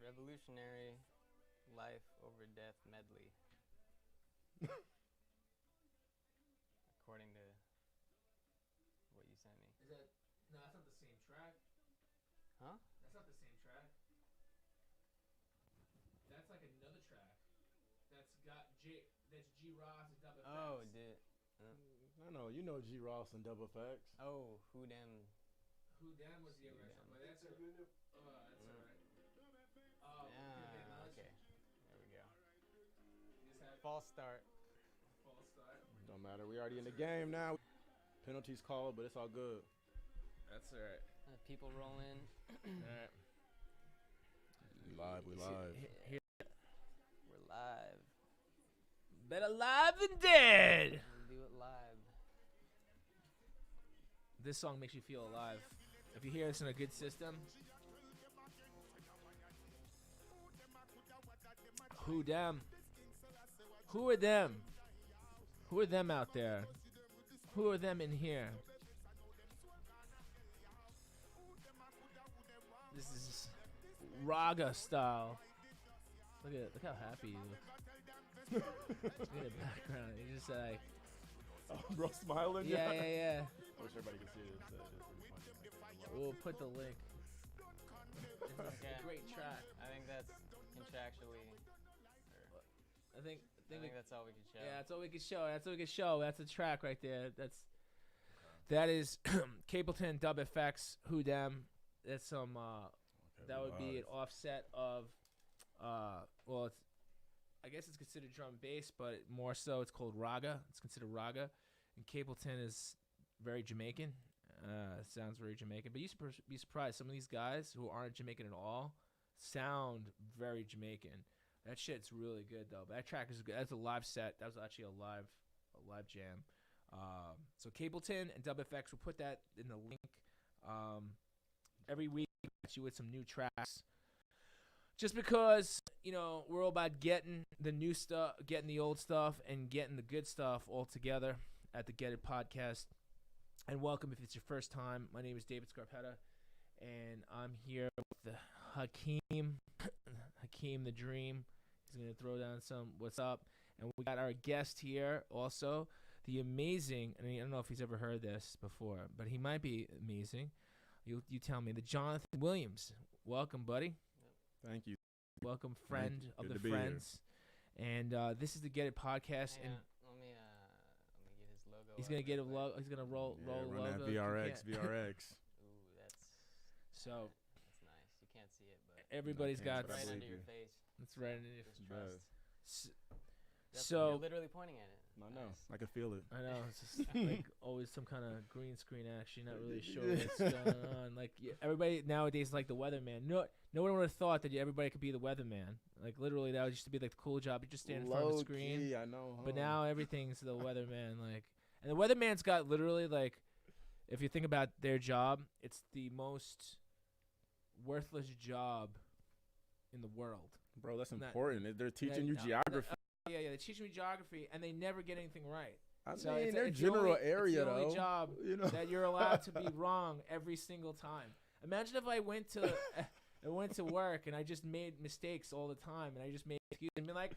Revolutionary life over death medley. According to what you sent me. Is that no? That's not the same track. Huh? That's not the same track. That's like another track. That's got J. That's G Ross and Double Effects. Oh, did. I know. You know G Ross and Double Facts. Oh, who them? Who Dem was the original, but that's a. That's alright. Oh, Okay. There we go. You just had False start. false start. Don't matter. We already in the game now. Penalties called, but it's all good. That's alright. People roll in. Alright. We live. We're live. Better live than dead. We'll do it live. This song makes you feel alive. If you hear this in a good system. Who them? Who are them? Who are them out there? Who are them in here? This is Raga style. Look how happy you look. Look at the background. He's just like, Oh, bro, smiling. yeah. I wish everybody could see this. We'll put the link. It's Okay. a great track. I think that's contractually. I think That's all we can show. yeah, that's all we can show. That's all we can show. That's a track right there. That is Capleton Dub Effects. Who Dem? That's some. That would be an offset of. Well, I guess it's considered drum and bass, but more so it's called raga. It's considered raga, and Capleton is very Jamaican. Sounds very Jamaican, but you be surprised. Some of these guys who aren't Jamaican at all sound very Jamaican. That shit's really good though. But that track is good. That's a live set. That was actually a live jam. So Capleton and Dub FX, we'll put that in the link. Every week we get you with some new tracks. Just because, we're all about getting the new stuff, getting the old stuff, and getting the good stuff all together at the Get It Podcast. And welcome if it's your first time. My name is David Scarpetta, and I'm here with Hakeem the Dream. He's going to throw down some what's up. And we got our guest here also, the amazing, I don't know if he's ever heard this before, but he might be amazing. You tell me, the Jonathan Williams. Welcome, buddy. Thank you. Welcome, friend of the friends. And this is the Get It Podcast. Hang And on, let me get his logo. he's up gonna get a real quick. logo. He's gonna roll Run logo. that if you VRX. can't. Ooh, that's So that's nice. You can't see it, but everybody's No, got. but I right believe under your you. face. It's right in your. Just It does. trust. S- You're So literally pointing at it. I know. Nice. I can feel it. I know it's just like always some kind of green screen action. Not really sure what's going on. Like everybody nowadays is like the weatherman. No one would have thought that everybody could be the weatherman. Like literally, that used to be like the cool job. You just stand in front of the screen. Low-key, I know. But huh? now everything's the weatherman. Like, and the weatherman's got literally like, if you think about their job, it's the most worthless job in the world. Bro, that's Not- important. They're teaching you no, geography. Yeah, they're teaching me geography, and they never get anything right. I So mean, it's their the general only- area, it's the only though. job You know? that you're allowed to be wrong every single time. Imagine if I went to work and I just made mistakes all the time, and I just made excuses and be like,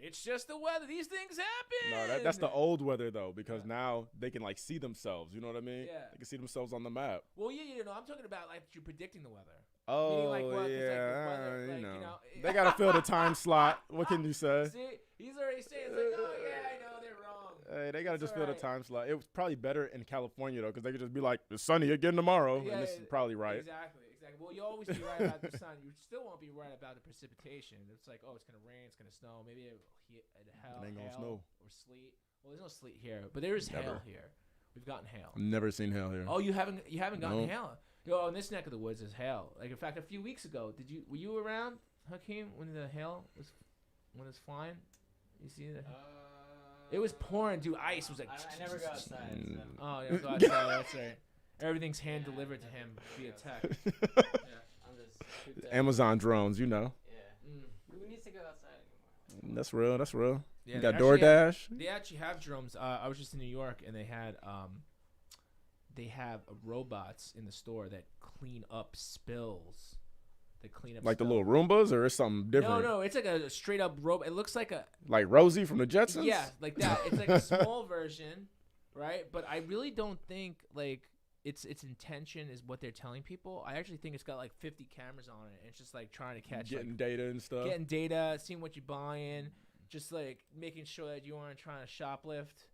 "It's just the weather. These things happen." No, that's the old weather though, because now they can like see themselves. You know what I mean? Yeah. They can see themselves on the map. Well, yeah, I'm talking about like you're predicting the weather. Oh Meaning, like, what, it's like the yeah, weather, like, they gotta fill the time slot. What can you say? See, he's already saying it's like, oh yeah, I know they're wrong. Hey, they gotta It's just fill the alright. time slot. It was probably better in California though, because they could just be like, "It's sunny again tomorrow," Yeah, and this is probably right. Exactly. Well, you always be right about the sun. You still won't be right about the precipitation. It's like, oh, it's gonna rain, it's gonna snow. Maybe it ain't gonna hail snow. or sleet. Well, there's no sleet here, but there is hail Never. here. We've gotten hail. Never seen hell here. Oh, you haven't gotten Nope. hail. Yo, in this neck of the woods is hail. Like, in fact, a few weeks ago, were you around, Hakeem, when the hail was flying? You see that? It was pouring, dude. Ice was like. I never go outside. So. Oh, yeah, go outside. That's right. Everything's hand delivered to him via text. I'm just cooped up. Amazon drones, you know. Yeah. Mm. Who needs to go outside anymore? That's real. That's real. Yeah, You they got actually DoorDash. They actually have drums. I was just in New York, and they have robots in the store that clean up spills to clean up Like the stuff. little Roombas, or it's something different? No, it's like a straight up robot. It looks like a Like Rosie from the Jetsons? yeah, like that. It's like a small version, right? But I really don't think like its intention is what they're telling people. I actually think it's got like 50 cameras on it. And it's just like trying to catch Getting like, data and stuff. getting data, seeing what you're buying, just like making sure that you aren't trying to shoplift.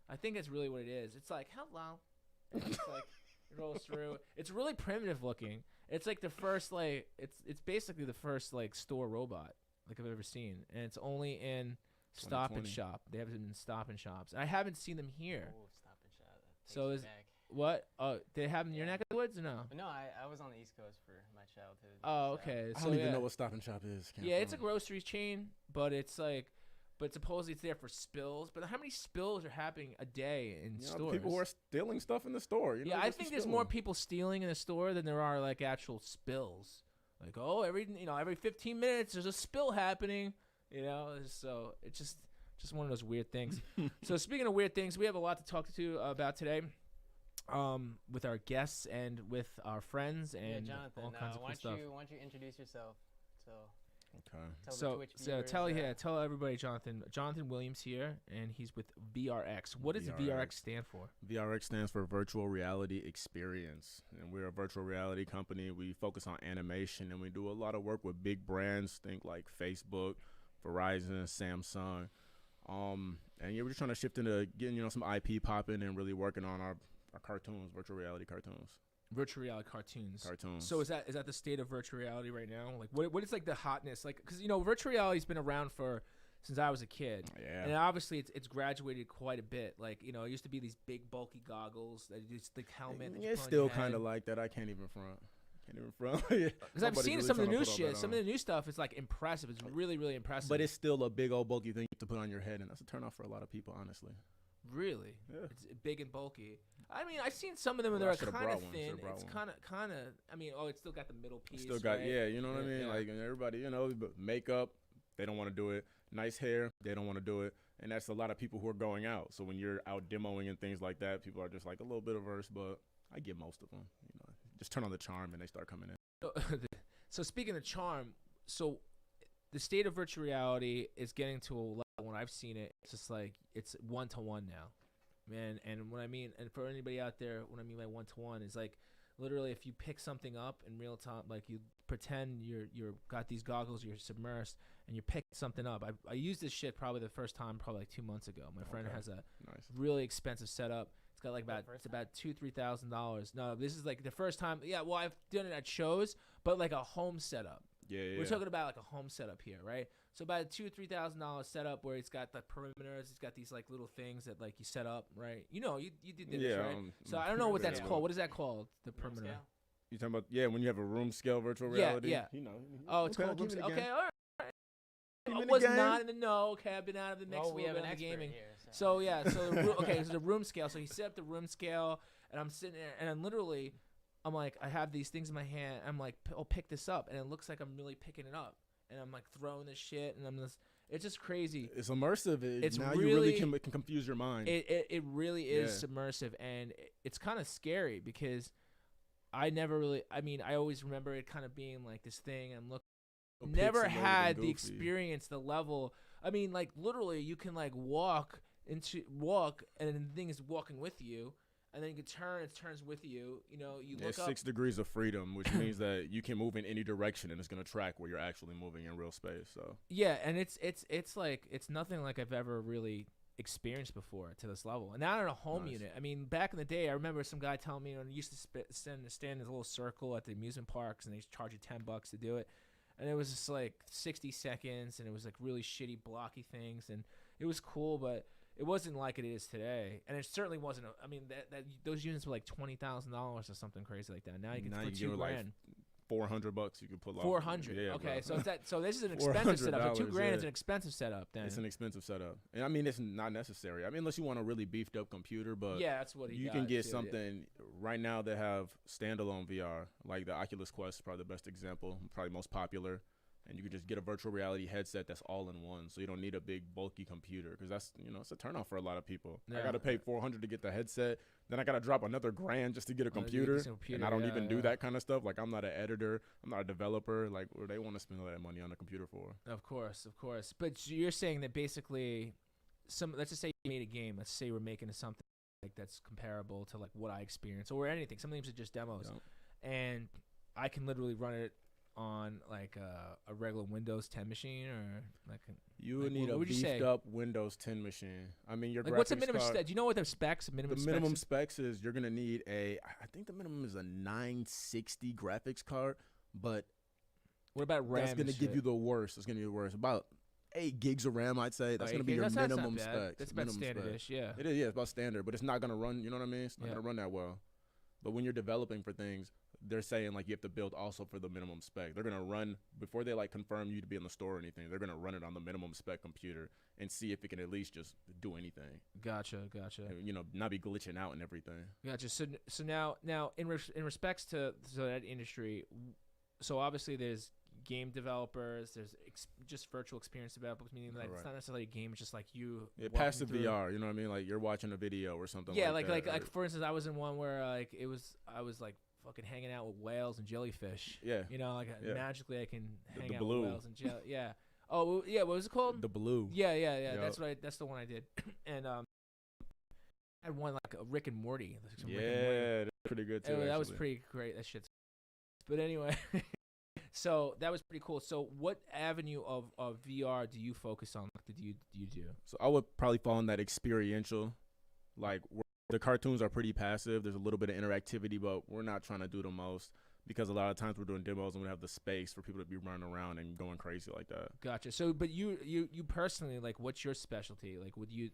I think that's really what it is. It's like hello, and it's like it rolls through. It's really primitive looking. It's like the first like it's basically the first like store robot like I've ever seen, and it's only in Stop and 2020. Shop. They have it in Stop and Shops. I haven't seen them here. Oh, Stop and Shop. That So takes is- me back. What? Oh, they have them in your Yeah. neck of the woods or no? But no, I was on the East Coast for my childhood. Oh, so- okay. I So don't even yeah. know what Stop and Shop is. Can't Yeah, it's a front. grocery chain, but it's like, but supposedly it's there for spills. But how many spills are happening a day in You know, stores? people who are stealing stuff in the store. You know, Yeah, I just think to there's steal more them. people stealing in the store than there are like actual spills. Like, oh, every 15 minutes there's a spill happening. You know, so it's just one of those weird things. So speaking of weird things, we have a lot to talk to about today. With our guests and with our friends Yeah, and Jonathan, all kinds of why cool stuff. don't you introduce yourself? So Okay. tell the So, Twitch so viewers, tell everybody, Jonathan Williams here, and he's with VRX. What does VRX. VRX stand for? VRX stands for Virtual Reality Experience, and we're a virtual reality company. We focus on animation, and we do a lot of work with big brands, think like Facebook, Verizon, Samsung. And yeah, we're just trying to shift into getting some IP popping and really working on our cartoons, virtual reality cartoons. Virtual reality cartoons. Cartoons. So is that the state of virtual reality right now? Like, what is like the hotness? Like, because virtual reality's been around since I was a kid. Yeah. And obviously, it's graduated quite a bit. Like, it used to be these big, bulky goggles, that just the helmet. that you It's put on still your kind head. of like that. I can't even front. Because I've Nobody's seen really some of the trying to new put all shit. that Some of on. the new stuff is like impressive. It's really, really impressive. But it's still a big old bulky thing to put on your head, and that's a turnoff for a lot of people, honestly. really, Yeah. it's big and bulky. I mean, I've seen some of them and Well, I they're should've kind brought of one. thin. Should've brought It's one. kind of. I mean, it's still got the middle piece. Still got, right? yeah, you know what I mean? Yeah. Like, and everybody, but makeup, they don't want to do it. Nice hair, they don't want to do it. And that's a lot of people who are going out. So when you're out demoing and things like that, people are just like a little bit averse, but I get most of them. Just turn on the charm and they start coming in. So speaking of charm, so the state of virtual reality is getting to a level when I've seen it. It's just like it's 1-to-1 now, man. And what I mean, and for anybody out there, what I mean by 1-to-1 is like literally if you pick something up in real time, like you pretend you're got these goggles, you're submersed, and you pick something up. I used this shit probably the first time, probably like 2 months ago. My friend Okay. has a Nice. really expensive setup. It's got like The about first it's about $2,000-$3,000. No, this is like the first time. Yeah, well, I've done it at shows, but like a home setup. Yeah. We're talking about like a home setup here, right? So about a $2,000-$3,000 setup where it's got the perimeters, it's got these like little things that like you set up, right? You did this, Yeah, right? So I don't know what that's Yeah. called. What is that called? The Room perimeter. scale? You talking about, when you have a room scale virtual Yeah, reality? yeah. Oh, it's Okay, called give room me the scale. game. Okay, all right. Give I me the was game. not in the know. Okay, I've been out of the mix Well, a we little have bit an of the expert gaming. here. So yeah, so so the room scale. So he set up the room scale, and I'm sitting there, and I'm literally, I'm like, I have these things in my hand. I'm like, I'll pick this up, and it looks like I'm really picking it up, and I'm like throwing this shit, and I'm just, it's just crazy. It's immersive. It's Now you really really- can confuse your mind. It really is Yeah. submersive, and it's kind of scary because I never really. I mean, I always remember it kind of being like this thing. I'm looking. Never Pixelated and had the goofy. experience, the level. I mean, like literally, you can like walk, and the thing is walking with you, and then you can turn, it turns with you. You Yeah, look up. 6 degrees of freedom, which means that you can move in any direction and it's gonna track where you're actually moving in real space. So Yeah, and it's like it's nothing like I've ever really experienced before to this level. And not in a home Nice. unit. I mean, back in the day, I remember some guy telling me, he used to stand in this little circle at the amusement parks, and they charge you $10 to do it. And it was just like 60 seconds, and it was like really shitty, blocky things, and it was cool, but it wasn't like it is today. And it certainly wasn't. I mean, those units were like $20,000 or something crazy like that. Now you can Now for you $2 get, like, grand. $400 you could pull off. 400. Yeah, Okay, bro. so it's that. So this is an expensive setup. So $2 $400, grand is yeah. an expensive setup. Then It's an expensive setup, and I mean it's not necessary. I mean, unless you want a really beefed up computer, but yeah, that's what he you got, can get too, yeah. something right now that have standalone VR, like the Oculus Quest is probably the best example, probably most popular. and you can just get a virtual reality headset that's all in one. So you don't need a big bulky computer, because that's, it's a turnoff for a lot of people. I got to pay $400 to get the headset. Then I got to drop another $1,000 just to get a computer. And I don't even do that kind of stuff. Like, I'm not an editor. I'm not a developer. Like, where they want to spend all that money on a computer for. Of course. But you're saying that basically let's just say you made a game. Let's say we're making something like that's comparable to like what I experienced or anything. Some things are just demos. And I can literally run it on like a regular Windows 10 machine, or like you would need a beefed up Windows 10 machine. I mean, your like graphics what's the minimum card, do you know what the specs minimum specs is? You're gonna need I think the minimum is a 960 graphics card, but what about RAM? That's gonna give you the worst. It's gonna be the worst. About 8 gigs of RAM, I'd say. That's gonna be your minimum specs. That's about standard-ish, yeah. It is, yeah, it's about standard, but it's not gonna run. You know what I mean? It's not gonna run that well. But when you're developing for things, they're saying like you have to build also for the minimum spec. They're gonna run before they like confirm you to be in the store or anything. They're gonna run it on the minimum spec computer and see if it can at least just do anything. Gotcha. And, not be glitching out and everything. Gotcha. So now in respects to that industry, so obviously there's game developers, there's just virtual experience developers, meaning like it's not necessarily a game, it's just like you passive VR, you know what I mean? Like you're watching a video or something like that. Like for instance, I was in one where I was like fucking hanging out with whales and jellyfish. Yeah. Magically I can hang out with whales and yeah. Oh, yeah, what was it called? The Blue. Yeah. Yep. That's right. That's the one I did. And I had one like a Rick and Morty. That's pretty good too. That was pretty great. That shit's. But anyway, so that was pretty cool. So what avenue of VR do you focus on? What do you do? So I would probably fall in that experiential, like the cartoons are pretty passive. There's a little bit of interactivity, but we're not trying to do the most, because a lot of times we're doing demos and we have the space for people to be running around and going crazy like that. Gotcha. So, but you personally, like, what's your specialty? Like, you're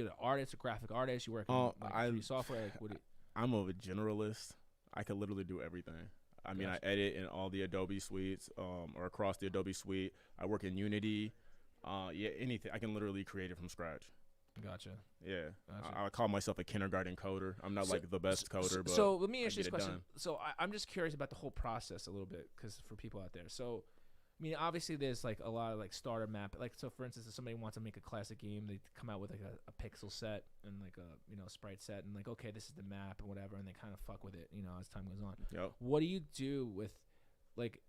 an artist, a graphic artist. You work on software. Like, I'm a generalist. I can literally do everything. I mean, I edit in all the Adobe suites, or across the Adobe suite. I work in Unity. Anything. I can literally create it from scratch. Gotcha. Yeah. I call myself a kindergarten coder. I'm not like the best coder, but so let me ask you this question. So I'm just curious about the whole process a little bit, because for people out there. So, I mean, obviously there's like a lot of like starter map. Like, so for instance, if somebody wants to make a classic game, they come out with like a pixel set and like a sprite set, and like, okay, this is the map and whatever, and they kind of fuck with it, as time goes on. Yep. What do you do with like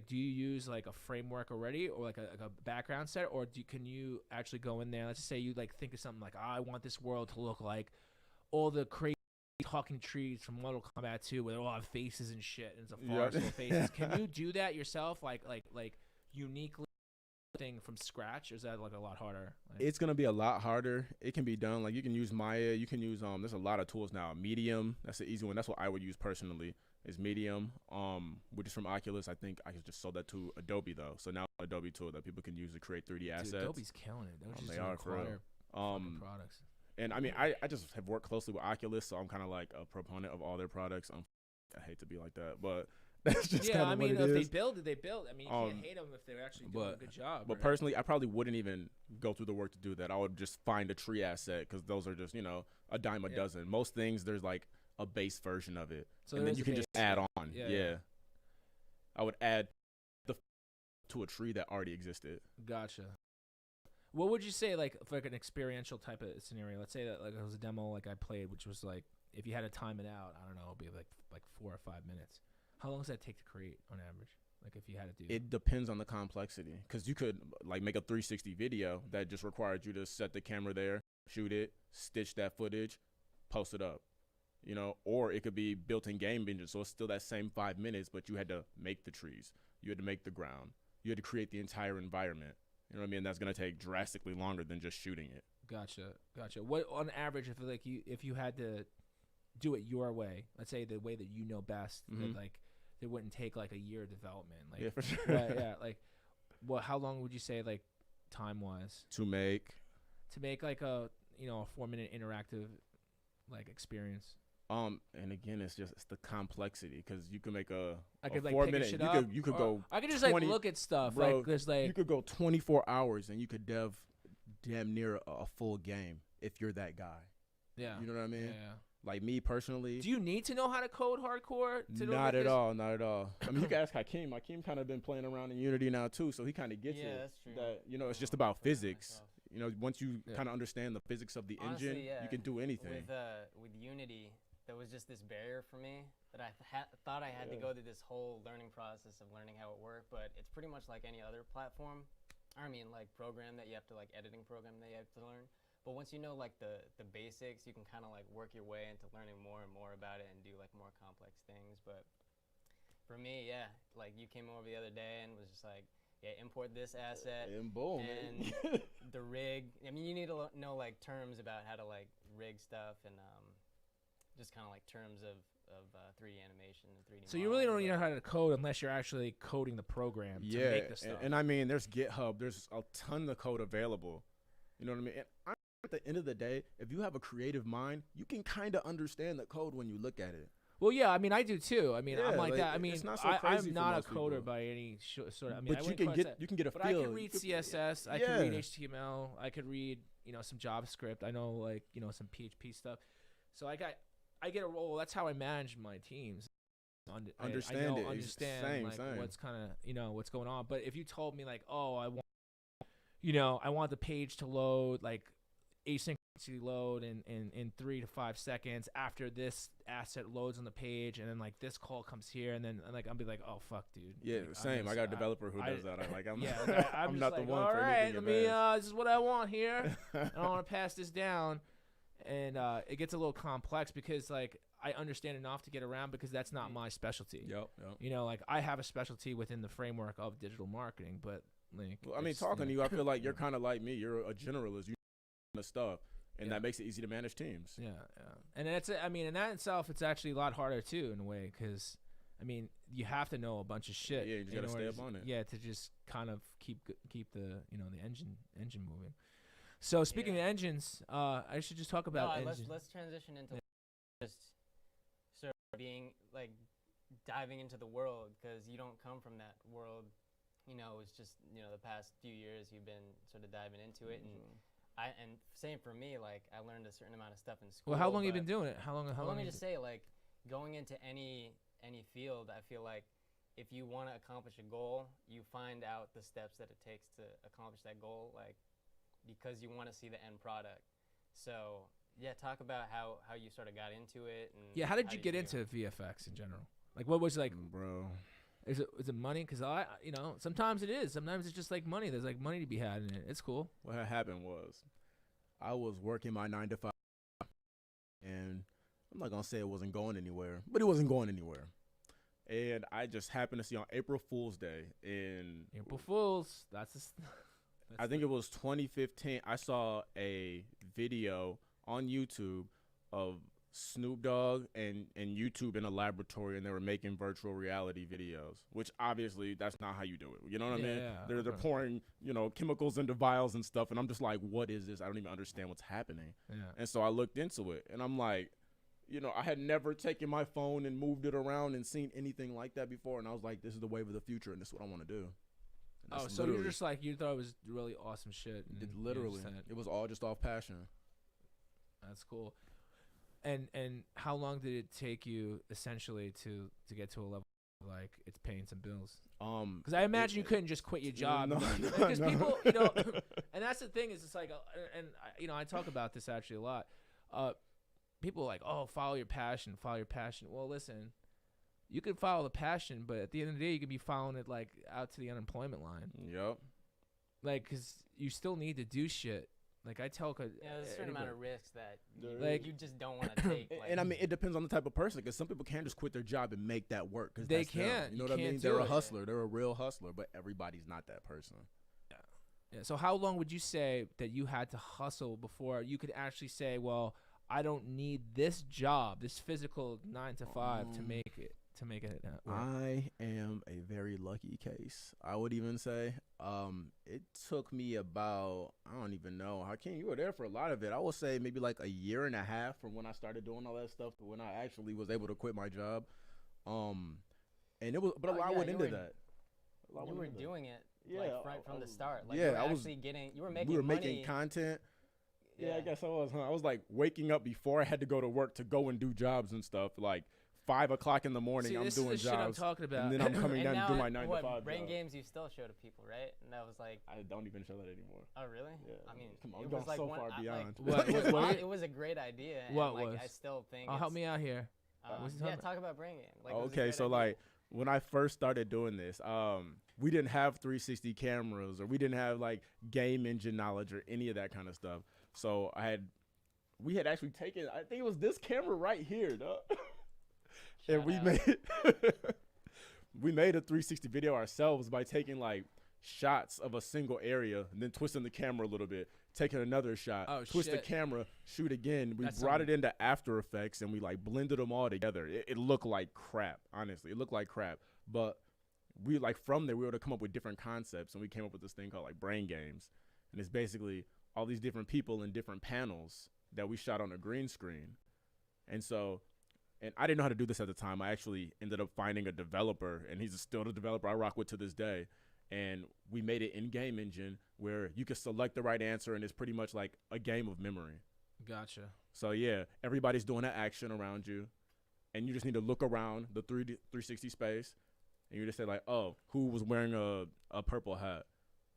do you use like a framework already, or like a background set, or can you actually go in there? Let's just say you like think of something like, I want this world to look like all the crazy talking trees from Mortal Kombat 2, where they all have faces and shit, and it's a forest of faces. Can you do that yourself, like uniquely thing from scratch, or is that like a lot harder? It's gonna be a lot harder. It can be done. Like, you can use Maya. You can use there's a lot of tools now. Medium, that's the easy one. That's what I would use personally. Is Medium, which is from Oculus. I think I just sold that to Adobe though. So now Adobe tool that people can use to create 3D assets. Adobe's killing it. They are for real. Products. And I mean, I just have worked closely with Oculus, so I'm kind of like a proponent of all their products. I hate to be like that, but that's just kind of what it is. If they build it, they build. I mean, you can't hate them if they're actually doing a good job. But personally, I probably wouldn't even go through the work to do that. I would just find a tree asset, because those are just a dime a dozen. Most things, there's like a base version of it, so and then you can just add on. Yeah. I would add to a tree that already existed. Gotcha. What would you say, like, for like an experiential type of scenario? Let's say that like it was a demo like I played, which was like, if you had to time it out, I don't know, it'd be like 4 or 5 minutes. How long does that take to create on average? Like, if you had to do it, depends on the complexity, because you could like make a 360 video that just required you to set the camera there, shoot it, stitch that footage, post it up. Or it could be built-in game engine, so it's still that same 5 minutes, but you had to make the trees, you had to make the ground, you had to create the entire environment. You know what I mean? That's gonna take drastically longer than just shooting it. Gotcha. What on average, if you had to do it your way, let's say the way that you know best, that like it wouldn't take like a year of development. Like, yeah, for sure. Yeah. Like, how long would you say, like, time wise to make like a 4-minute interactive like experience? And again, it's the complexity, because you can make a 4 minute. You could go. I could just 20, like look at stuff. Bro, like there's like you could go 24 hours and you could damn near a full game if you're that guy. Yeah. You know what I mean? Yeah. Like me personally. Do you need to know how to code hardcore? To Not at all. Not at all. I mean, you can ask Hakeem. Hakeem kind of been playing around in Unity now too, so he kind of gets Yeah, it. that's true. That it's just I about play it physics. myself. You know, once you Yeah. kind of understand the physics of the Honestly, engine, yeah. you can do anything. With Unity, there was just this barrier for me that I thought I had to Yeah. go through this whole learning process of learning how it worked, but it's pretty much like any other platform. I mean, like program that you have to like editing program that you have to learn. But once you know like the basics, you can kind of like work your way into learning more and more about it and do like more complex things. But for me, yeah, like you came over the other day and was just like, yeah, import this asset And boom. and the rig. I mean, you need to know like terms about how to like rig stuff and just kind of like terms of 3D animation and 3D. So you really don't modeling, know but- how to code unless you're actually coding the program to Yeah, make the stuff. and I mean, there's GitHub. There's a ton of code available. You know what I mean? And at the end of the day, if you have a creative mind, you can kind of understand the code when you look at it. well, yeah, I mean, I do too. I mean, I'm Yeah, like like, that. I mean, it's not so crazy I'm for not a most coder people. by any sort of. I mean, I But you wouldn't can call get it- you can get a But feel. I can read CSS. I can Yeah. read HTML. I could read, some JavaScript. I know some PHP stuff. So I get a role. That's how I manage my teams. Understand it. Understand Same, like same. what's kind of what's going on. But if you told me like, oh, I want the page to load like asynchronously load in 3 to 5 seconds after this asset loads on the page, and then like this call comes here, and then like I'll be like, oh fuck, dude. Yeah, Like, I'm same. just- I got a developer who I- does that. I'm Yeah, like, I'm, I'm just not like, the one all for right, anything let me. advanced. This is what I want here. I don't want to pass this down, and it gets a little complex because like I understand enough to get around because that's not my specialty. Yep. Like I have a specialty within the framework of digital marketing, but like Well, I mean, it's, talking to you, I feel like you're Yeah. kind of like me. You're a generalist. You know the stuff, and Yeah. that makes it easy to manage teams. Yeah, and that's I mean, and that itself, it's actually a lot harder too in a way because I mean, you have to know a bunch of shit. Yeah, you just in gotta stay order up on it. Yeah, to just kind of keep the the engine moving. So speaking Yeah. of engines, I should just talk about no, engine. let's transition into just sort of being like diving into the world because you don't come from that world. It's just the past few years you've been sort of diving into it, and same for me. Like I learned a certain amount of stuff in school. Well, how long you but- been doing it? How long? Well, let me you just say, like, going into any field, I feel like if you want to accomplish a goal, you find out the steps that it takes to accomplish that goal, like, because you want to see the end product. So, yeah, talk about how you sort of got into it. And Yeah, how did you get do into VFX in general? Like, what was like? Bro. Is it money? Because sometimes it is. Sometimes it's just like money. There's like money to be had in it. It's cool. What had happened was, I was working my 9 to 5, and I'm not gonna say it wasn't going anywhere, but it wasn't going anywhere. And I just happened to see on April Fool's Day in April Fools. I think it was 2015. I saw a video on YouTube of Snoop Dogg and YouTube in a laboratory, and they were making virtual reality videos, which obviously that's not how you do it. You know what I mean? Yeah, They're okay. pouring chemicals into vials and stuff, and I'm just like, what is this? I don't even understand what's happening. Yeah. And so I looked into it, and I'm like, I had never taken my phone and moved it around and seen anything like that before, and I was like, this is the wave of the future, and this is what I want to do. And Oh, that's so you're literally- just like you thought it was really awesome shit. And it you literally, just said, it was all just off passion. That's cool. And how long did it take you essentially to get to a level like it's paying some bills? Because I imagine you couldn't just quit your job. No, Because no. people, and that's the thing is it's like, I talk about this actually a lot. People are like, oh, follow your passion. Well, listen, you can follow the passion, but at the end of the day, you could be following it like out to the unemployment line. Yep. Like, because you still need to do shit. Like I tell, Yeah, there's a certain amount of risks that Like- you just don't want to take. Like, And I mean, it depends on the type of person, because some people can't just quit their job and make that work. Because They them. can't. You know You what I mean? can't They're do a it. hustler. They're a real hustler, but everybody's not that person. Yeah. So how long would you say that you had to hustle before you could actually say, well, I don't need this job, this physical 9 to 5 to make it work? I am a very lucky case, I would even say. It took me about, I don't even know, Hakeem, you were there for a lot of it. I would say maybe like a year and a half from when I started doing all that stuff to when I actually was able to quit my job. And it was, but a Oh, lot yeah, went you into were- that. A lot you went were into that. doing it Yeah, like right from the start. Like yeah, you were I was- actually getting, you were making We were money. making content. Yeah, I guess I was. Huh? I was like waking up before I had to go to work to go and do jobs and stuff. Like 5 o'clock in the morning, See, I'm this doing is the shit I'm jobs, talking about. and then I'm coming And down now, to do my 9 to 5 brain job. games you still show to people, right? And that was like, I don't even show that anymore. oh really? Yeah. I mean, Come on, it we've was gone like so one, far I, beyond. Like, What- what- it was a great idea. And What like, was? I still think. Oh, help me out here. What's he talking Yeah, about? talk about brain game. Like, it was a Okay, great so idea. like when I first started doing this, we didn't have 360 cameras, or we didn't have like game engine knowledge or any of that kind of stuff. So we had actually taken, I think it was this camera right here, dog. And Shout we out. made we made a 360 video ourselves by taking like shots of a single area and then twisting the camera a little bit, taking another shot, Oh, twist the shit. camera, shoot again. We That's brought it into After Effects and we like blended them all together. It looked like crap, honestly. It looked like crap. But we like from there we were able to come up with different concepts, and we came up with this thing called like brain games. And it's basically all these different people in different panels that we shot on a green screen. And I didn't know how to do this at the time. I actually ended up finding a developer, and he's still the developer I rock with to this day. And we made it in Game Engine where you could select the right answer, and it's pretty much like a game of memory. Gotcha. So yeah, everybody's doing an action around you, and you just need to look around the 360 space, and you just say like, oh, who was wearing a purple hat?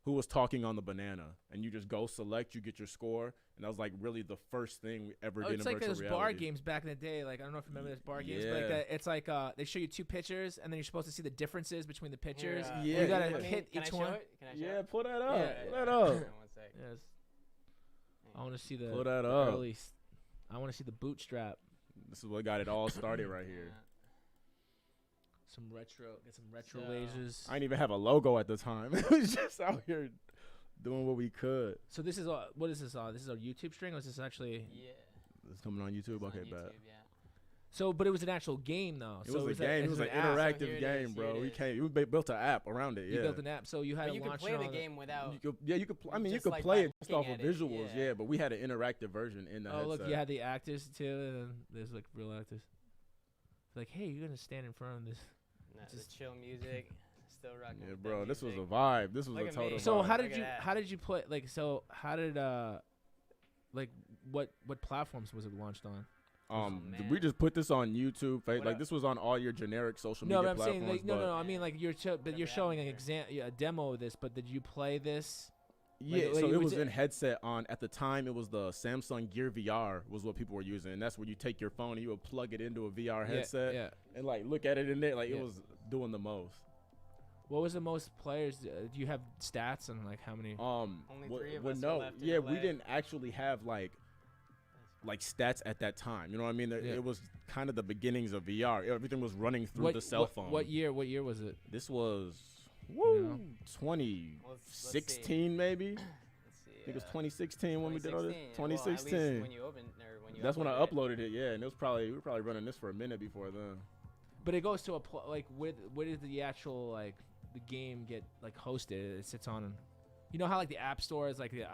Who was talking on the banana? And you just go select, you get your score. And that was like really the first thing we ever did It's in like virtual those reality. bar games back in the day. Like I don't know if you remember those bar games, but like Yeah. that, it's like they show you two pictures, and then you're supposed to see the differences between the pictures. Yeah, you gotta yeah. hit Can each I show one. it? Can I show Yeah, it? pull that up. Yeah. Pull that up. 1 sec. Yes. I want to see the Pull that the up. early s- I want to see the bootstrap. This is what got it all started right here. Get some retro So- lasers. I didn't even have a logo at the time. It was just out here doing what we could. So this is what is this on? This is a YouTube string, or is this actually? Yeah. It's coming on YouTube. It's on Okay, YouTube, bet. yeah. So, but it was an actual game though. It so was a game. It was an app. interactive Here it game, is, bro. here We it is. built an app around it. You Yeah. built an app, so you had But to you could launch play it the on game without. You could. I mean, you Just could like play by it just off looking of at it, visuals, yeah. yeah. But we had an interactive version in the Oh, look, headset. you had the actors too, and there's like real actors. It's like, hey, you're gonna stand in front of this. Nah, just- the chill music. Still rocking. Yeah, with bro. that This was a music. vibe. This was Look a at total me. vibe. So how Look did at you that. how did you play like so how did like what platforms was it launched on? man. We just put this on YouTube. What Like up? this was on all your generic social No, media but I'm saying platforms. like no, but I mean like you're but Whatever you're showing an happened a demo of this, but did you play this? Yeah, like, so you it would was say- in headset on at the time. It was the Samsung Gear VR was what people were using, and that's where you take your phone and you would plug it into a VR headset Yeah. and like look at it in there. Like Yeah. it was doing the most. What was the most players? Do you have stats on like how many? Only Well, 3 of well, us no, were left to yeah, we play. didn't actually have like stats at that time. You know what I mean? Yeah. It was kind of the beginnings of VR. Everything was running through the cell phone. What year? What year was it? This was know? 2016 maybe. Let's see. I think it was 2016 when we did all this. 2016. Well, at least 2016. when you opened or when you That's when I uploaded uploaded it. Yeah, and it was we were probably running this for a minute before then. But it goes to a like where did the actual like the game get like hosted? It sits on. You know how like the App Store is like the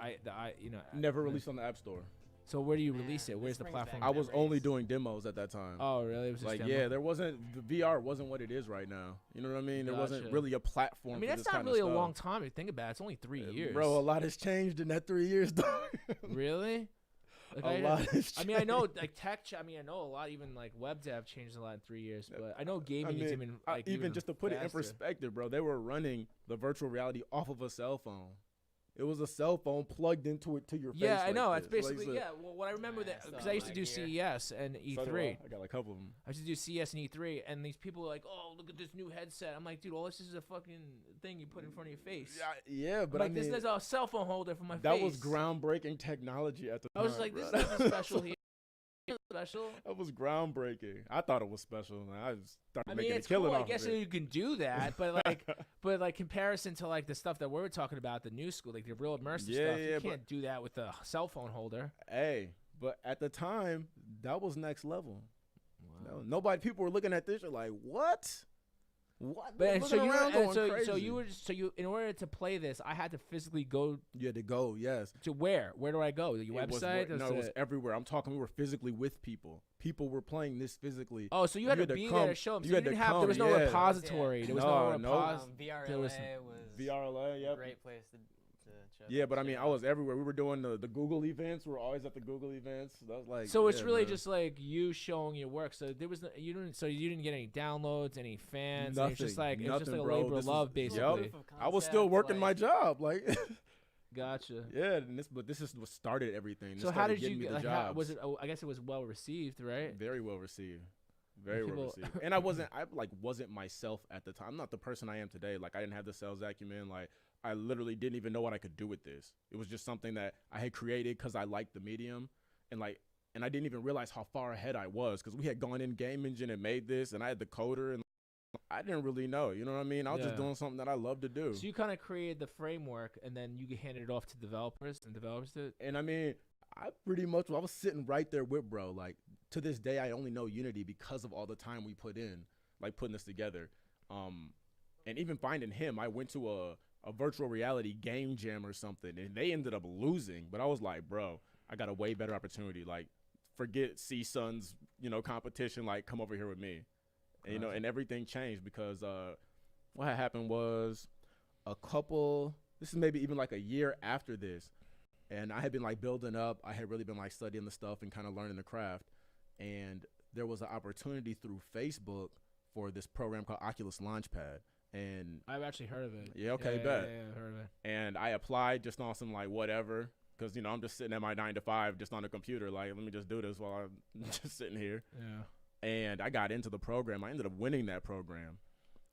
you know. Never released on the App Store. So where do you Man, release it? this Where's the brings back platform? I was Memories. only doing demos at that time. Oh really? It was just Like demo? yeah, there wasn't the VR wasn't what it is right now. You know what I mean? There wasn't Gotcha. really a platform. I mean for that's this not kind really of a stuff. long time to think about. It's only 3 years. Bro. A lot has changed in that 3 years, though. Really? Like, A lot has changed. I mean, I know like I mean, I know a lot. Even like web dev changed a lot in 3 years, but I know gaming is even like even just to put it in faster. perspective, bro, they were running the virtual reality off of a cell phone. It was a cell phone plugged into it to your face. Yeah, I like know. That's this. Like, basically so- yeah. Well, what I remember Yeah, that I because still I used to have do my gear. CES and E3. So do I got like a couple of them. I used to do CS and E3, and these people were like, "Oh, look at this new headset." I'm like, "Dude, all this is a fucking thing you put in front of your face." Yeah, I'm but like, I mean, this is a cell phone holder for my that face. was groundbreaking technology at the I time. was like, "This bro. is nothing special here." Special. That was groundbreaking. I thought it was special. And I just started I mean, making a it's killing cool. I off guess of it. you can do that, but like comparison to like the stuff that we're talking about, the new school, like the real immersive Yeah, stuff, yeah, you but- can't do that with a cell phone holder. Hey, but at the time, that was next level. Nobody, people were looking at this. You're like, what? What? But They're and so looking you around and going so crazy. you in order to play this, I had to physically go You had to go, yes. to where? Where do I go? Your It was website? no, it was everywhere. I'm talking. We were physically with people. People were playing this physically. Oh, so you had to be there to show them. So you you had to didn't have. There come, was no yeah. repository. There was no No, no. repos. VRLA there was was VRLA, a yep. great place to to show Yeah, that but I shit mean, I off. was everywhere. We were doing the Google events. We were always at the Google events. That was like. So it's yeah, really man. just like you showing your work. So there was you didn't get any downloads, any fans. It was just like Nothing, a bro. labor of This love, is- basically. Yup. I was still working my job, like. Gotcha. Yeah, but this is what started everything. This So how started did you getting me get? the Like, how, jobs. was it? Oh, I guess it was well received, right? Very well received. Very well People- received. And I wasn't myself at the time. I'm not the person I am today. Like I didn't have the sales acumen. Like I literally didn't even know what I could do with this. It was just something that I had created because I liked the medium, and I didn't even realize how far ahead I was because we had gone in Game Engine and made this, and I had the coder, and I didn't really know. You know what I mean? I was Yeah. just doing something that I love to do. So you kind of created the framework, and then you handed it off to developers, and developers did. And I mean, I was sitting right there with bro. Like to this day, I only know Unity because of all the time we put in, like putting this together. And even finding him, I went to a virtual reality game jam or something, and they ended up losing. But I was like, bro, I got a way better opportunity. Like, forget CSUN's, competition. Like, come over here with me. And, and everything changed because what had happened was this is maybe even like a year after this. And I had been like building up. I had really been like studying the stuff and kind of learning the craft. And there was an opportunity through Facebook for this program called Oculus Launchpad. And I've actually heard of it. yeah, okay, yeah, bet. Yeah, I've heard of it. And I applied just on some like whatever, because I'm just sitting at my 9 to 5 just on the computer. Like, let me just do this while I'm just sitting here. Yeah. And I got into the program. I ended up winning that program.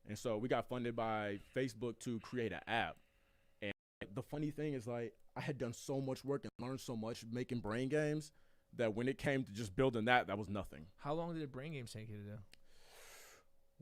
And so we got funded by Facebook to create an app. And the funny thing is, like, I had done so much work and learned so much making brain games that when it came to just building that was nothing. How long did the brain games take you to do?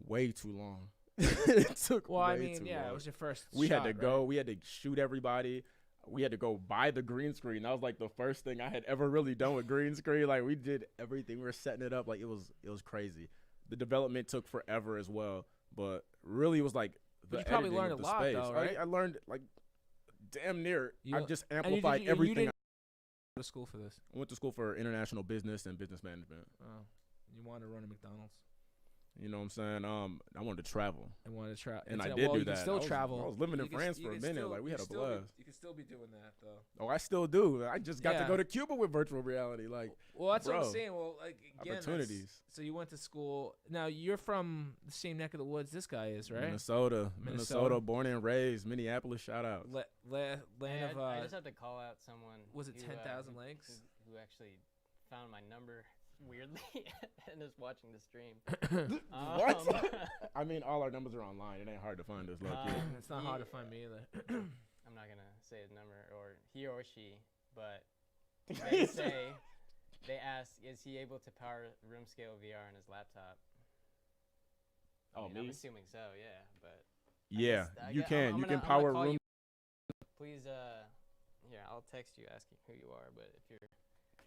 Way too long. It took Well, I way mean, too yeah, long. it was your first. We shot, had to right? go. We had to shoot everybody. We had to go buy the green screen. That was like the first thing I had ever really done with green screen. Like we did everything. We were setting it up. Like it was crazy. The development took forever as well, but really it was like the But you probably editing learned of a the lot, space. though, right? I learned like damn near. You- I just And you amplified you everything. didn't go to school for this. I went to school for international business and business management. Oh, you wanted to run a McDonald's You know what I'm saying? I wanted to travel. and wanted to travel. And I did well, do you can that. still I was- travel. I was living in You can- France you for a can minute. still- Like, we you had a can still be- blast. You can still be doing that though. Oh, I still do. I just got to Yeah. go to Cuba with virtual reality. Like, Well, that's what I'm bro, saying. Well, like again, opportunities. So you went to school. Now you're from the same neck of the woods this guy is, right? Minnesota, Minnesota. born and raised. Minneapolis, shout out. Land of I just have to call out someone. was it who, 10,000 Legs? Who actually found my number weirdly and is watching the stream. What? I mean, all our numbers are online. It ain't hard to find us, low key. It's not hard to find me either. I'm not gonna say his number or he or she, but they say they ask, is he able to power room scale VR on his laptop? I Oh, mean, I'm me? assuming so, yeah. But Yeah, I you guess- can. I'm You gonna- can I'm gonna power call room. please, here, I'll text you asking who you are. But if you're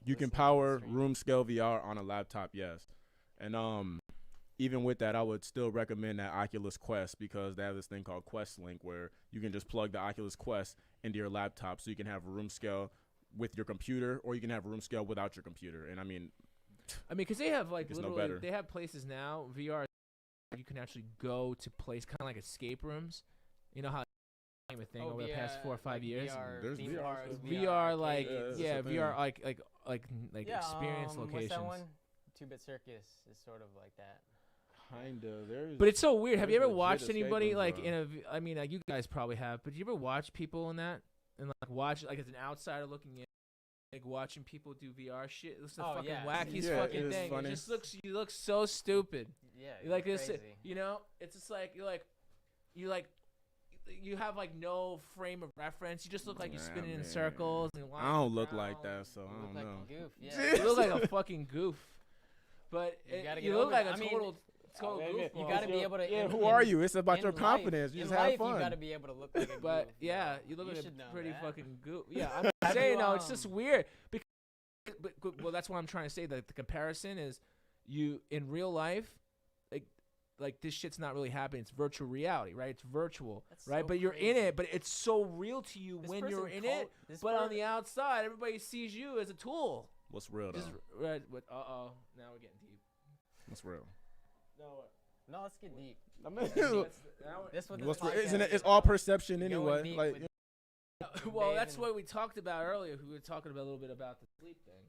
You can listening to the power stream. room scale VR on a laptop, yes. And even with that, I would still recommend that Oculus Quest because they have this thing called Quest Link where you can just plug the Oculus Quest into your laptop, so you can have room scale with your computer, or you can have room scale without your computer. And I mean, because they have like It's no literally, better. they have places now VR. You can actually go to place kind of like escape rooms. You know how a thing over the past 4 or 5 years. There's theme VR parks, stuff. VR like Yeah, that's yeah, the VR thing. like yeah, experience What's locations. that one? 2-Bit Circus is sort of like that. kinda. There's. But it's so weird. Have you There's ever watched legit escape anybody rooms like around. in a? I mean, like, you guys probably have. But you ever watch people in that and like watch like as an outsider looking in, like watching people do VR shit? It's the Oh, fucking yeah. wackiest Yeah, it fucking is thing. funny. It just looks. You look so stupid. Yeah, You like this, crazy. you know? It's just like you have like no frame of reference. You just look like you're Nah, spinning in man. circles and I don't look like around. that, so You I look don't like know. a goof. Yeah. You look like a fucking goof. But You gotta you get look over like it. a I mean, total man, goofball. You gotta be able to. Yeah, in- who in- are you? It's about in your life- confidence. You in just have life, fun. You gotta be able to look like a goof. But yeah, you look You like should know a pretty that. fucking goof. Yeah, I'm Have saying you, no. It's just weird because, well, that's what I'm trying to say. That the comparison is, you in real life, like this shit's not really happening. It's virtual reality, right? It's virtual, That's right? so but you're in crazy. it. But it's so real to you This when you're person in called- it. this But on per- the outside, everybody sees you as a tool. What's real though? Just right. Now we're getting deep. What's real? No. No, let's get deep. I mean, This what this what's real? podcast Isn't it? is It's all about. perception Going anyway. deep Like, with Well, that's bathe what we talked about earlier. We were talking about a little bit about the sleep thing,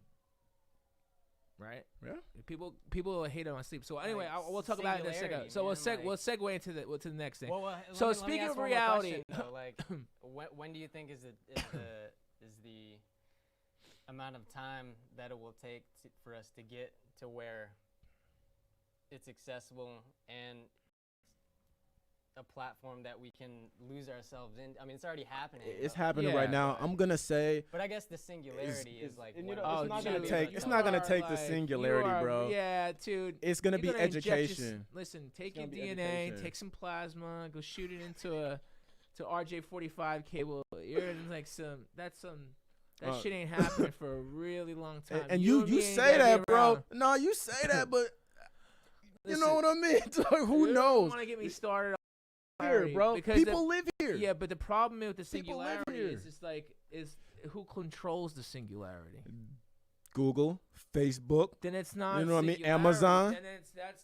right? Yeah. People hate on sleep. So anyway, Like, we'll talk about it in a second. singularity, So man, we'll segue into the next thing. Well, So let me speaking ask of one more reality- question, though, like when do you think is the amount of time that it will take for us to get to where it's accessible and a platform that we can lose ourselves in? I mean, it's already happening. It's but- happening Yeah, right now. but- I'm gonna say But I guess the singularity is like. and you when know, it's Oh, it's not dude, gonna be take. able It's to not tell. gonna You take are the like- singularity, you are- bro. Yeah, dude. It's gonna You're be inject education. listen, take your gonna be DNA, education. take some plasma, go shoot it into to RJ45 cable. You're in like that shit ain't happening for a really long time. And and you me ain't say gonna be that, bro. around. No, you say that, but you know Listen, what I mean. Like, who you knows? don't want to get me started on Here, bro. because People live here. yeah, but the problem with the People live singularity here. is who controls the singularity. Google, Facebook. Then it's not. You know what I mean? singularity. Amazon. Then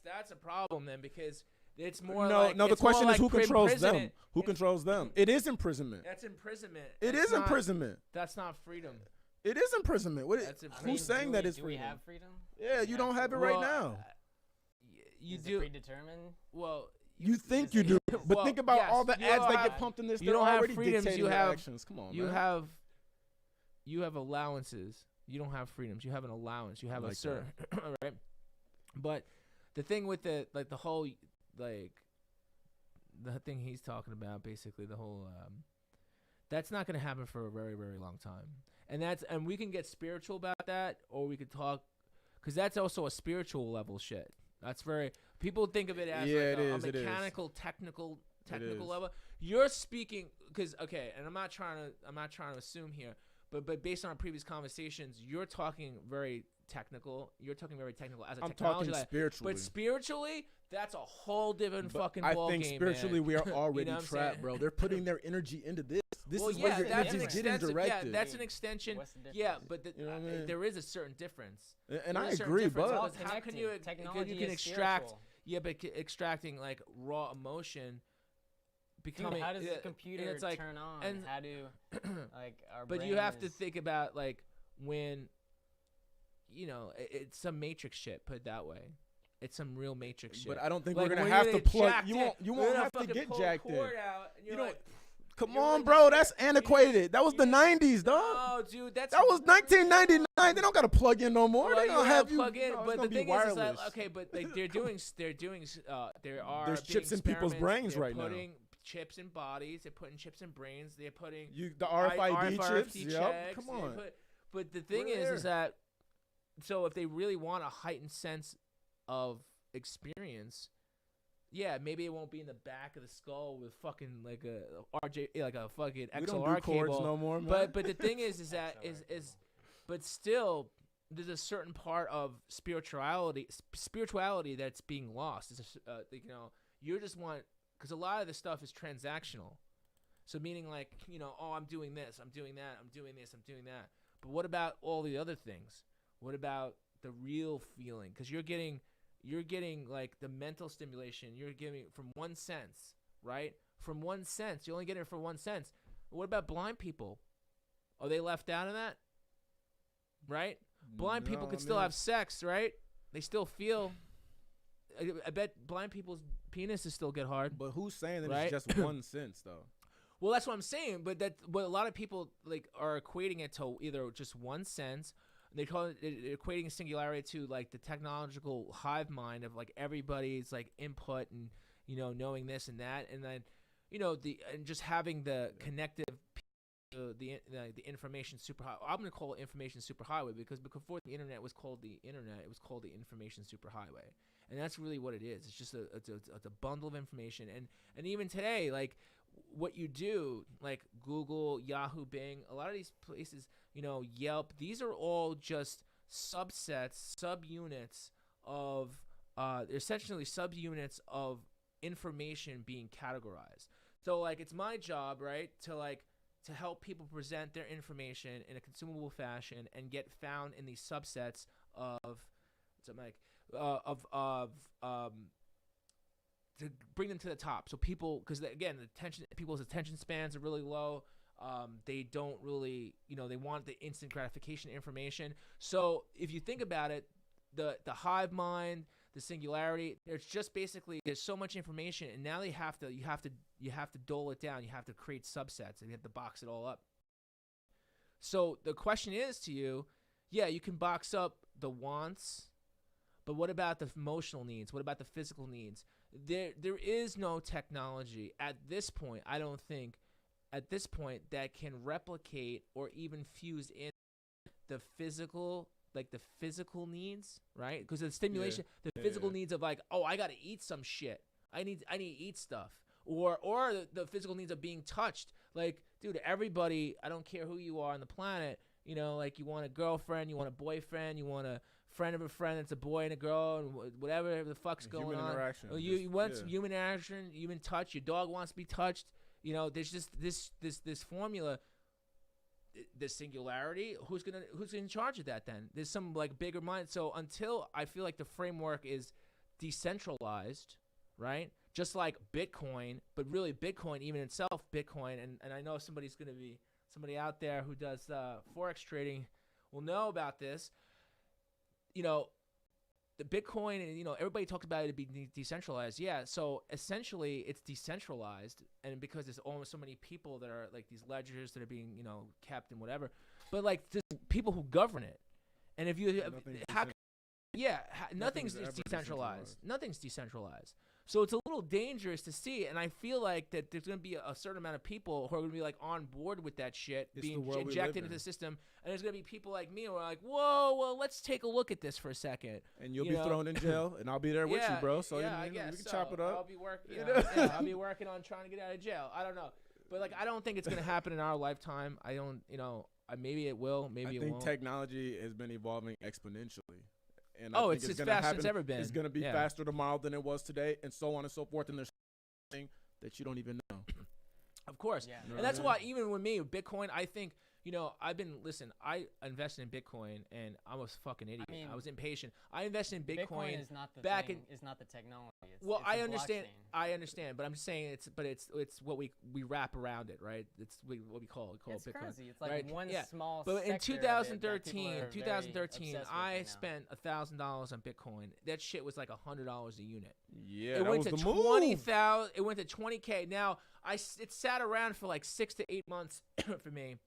that's a problem then because it's more No, like no. The it's more question is like who controls them? imprisonment. Who controls them? It is imprisonment. That's imprisonment. It That's is not- imprisonment. That's not freedom. It is imprisonment. What? That's I imprisonment. mean, Who's saying do that we- it's do we freedom? have freedom? Yeah, you don't have it Well, right now. You Is do. it predetermined? Well, You think is you it- do, is- but well, think about yes, all the you ads that have- get pumped in this. you They're don't have already freedoms, dictating you your have- actions. Come on, you man. have allowances. You don't have freedoms. You have an allowance. You have like a certain right. But the thing with the whole the thing he's talking about, basically the whole that's not going to happen for a very, very long time. And we can get spiritual about that, or we could talk, because that's also a spiritual level shit. That's very, people think of it as Yeah, like it a is, it is. mechanical, technical is. level. You're speaking, because, okay, and I'm not trying to assume here, but based on our previous conversations, you're talking very technical. You're talking very technical as a I'm technology talking lab. spiritually. But spiritually, that's a whole different But fucking I ball think game, spiritually man. we are already know what I'm trapped, saying? bro. They're putting their energy into this. This Well, is where yeah, your that's energy an is getting extensive. directed. Yeah, that's an extension. What's the difference? Yeah, but You know what I mean? there is a certain difference. And I There's a certain agree, difference. but It's all Because how can connected. you Technology you can is extract spiritual. yeah, but extracting like raw emotion becoming Dude, how does yeah, the and computer it's like, turn on? and- How do like our but brain you have to is- think about like when it's some matrix shit, put it that way. It's some real matrix shit. but I don't think Like, we're gonna when have you're to plug. jacked You in, won't. You you're won't gonna have to fucking get pull a jacked in. cord out, and you're You don't. like, Come you're on, like, bro. you That's just- you antiquated. That was the just- '90s, dog. No, dude, that's That was 1999. They don't gotta plug in no more. Well, They you gonna gotta have you. plug in, no, it's but gonna the be thing wireless. is like, okay, but like there are There's being chips in people's experiments. brains They're right now. putting chips in bodies. They're putting chips in brains. They're putting The RFID chips. RFID Yep. checks, Come they on. but the thing We're is that so if they really want a heightened sense of experience, yeah, maybe it won't be in the back of the skull with fucking like a like a fucking We don't XLR do cords cable. no more, man. But the thing is that is but still there's a certain part of spirituality that's being lost. It's you just want, because a lot of the stuff is transactional. So meaning like, oh, I'm doing this, I'm doing that, I'm doing this, I'm doing that. But what about all the other things? What about the real feeling? Because you're getting like the mental stimulation. You're getting from one sense, right? From one sense, you only get it for one sense. What about blind people? Are they left out of that? Right? Blind people No, can still man. have sex, right? They still feel. I bet blind people's penises still get hard. But who's saying that Right? it's just one sense though? Well, that's what I'm saying. But a lot of people like are equating it to either just one sense. They call it equating singularity to like the technological hive mind of like everybody's like input and knowing this and that, and then and just having the connective the information superhighway. I'm gonna call it information superhighway because before the internet was called the internet, it was called the information superhighway, and that's really what it is. It's just it's a bundle of information, and even today, like what you do, like Google, Yahoo, Bing, a lot of these places, Yelp, these are all just subsets, subunits of essentially subunits of information being categorized. So like it's my job, right, to help people present their information in a consumable fashion and get found in these subsets of something like to bring them to the top. So people, because again, people's attention spans are really low. They don't really, they want the instant gratification information. So if you think about it, the hive mind, the singularity, there's just basically there's so much information, and now you have to dole it down. You have to create subsets, and you have to box it all up. So the question is to you, yeah, you can box up the wants, but what about the emotional needs? What about the physical needs? There is no technology at this point, I don't think, at this point, that can replicate or even fuse in the physical, like the physical needs, right? Because the stimulation, the physical needs of like, oh, I got to eat some shit. I need to eat stuff. Or the physical needs of being touched. Like, dude, everybody, I don't care who you are on the planet, like you want a girlfriend, you want a boyfriend, you want a friend of a friend that's a boy and a girl, and whatever the fuck's going human on. Interaction. You want human interaction, human touch. Your dog wants to be touched. There's just this formula, this singularity. Who's in charge of that then? There's some like bigger mind. So until I feel like the framework is decentralized, right? Just like Bitcoin, but really Bitcoin even itself, Bitcoin, and I know somebody out there who does Forex trading will know about this. The Bitcoin, and everybody talks about it being decentralized. Yeah, so essentially it's decentralized, and because there's almost so many people that are like these ledgers that are being kept and whatever, but like just people who govern it. And if you nothing's decentralized. Nothing's decentralized. So it's a little dangerous to see, and I feel like that there's going to be a certain amount of people who are going to be like on board with that shit being injected into the system, and there's going to be people like me who are like, whoa, well, let's take a look at this for a second. And you'll be thrown in jail, and I'll be there with you, bro. So I guess we can chop it up. I'll be working. I'll be working on trying to get out of jail. I don't know, but like I don't think it's going to happen in our lifetime. I don't, maybe it will, maybe it won't. I think technology has been evolving exponentially. And it's as fast as it's ever been. It's going to be faster tomorrow than it was today, and so on and so forth. And there's something that you don't even know. Of course. Yeah. And that's why even with me, Bitcoin, I think, I invested in Bitcoin, and I was a fucking idiot. I was impatient. I invested in Bitcoin is not the is not the technology. Well, I understand, but I'm just saying it's what we wrap around it, right? It's what we call Bitcoin. Crazy. It's like right? one small. But in sector 2013, I spent $1,000 on Bitcoin. That shit was like $100 a unit. Yeah, it went to 20,000. It went to 20K. Now it sat around for like 6 to 8 months for me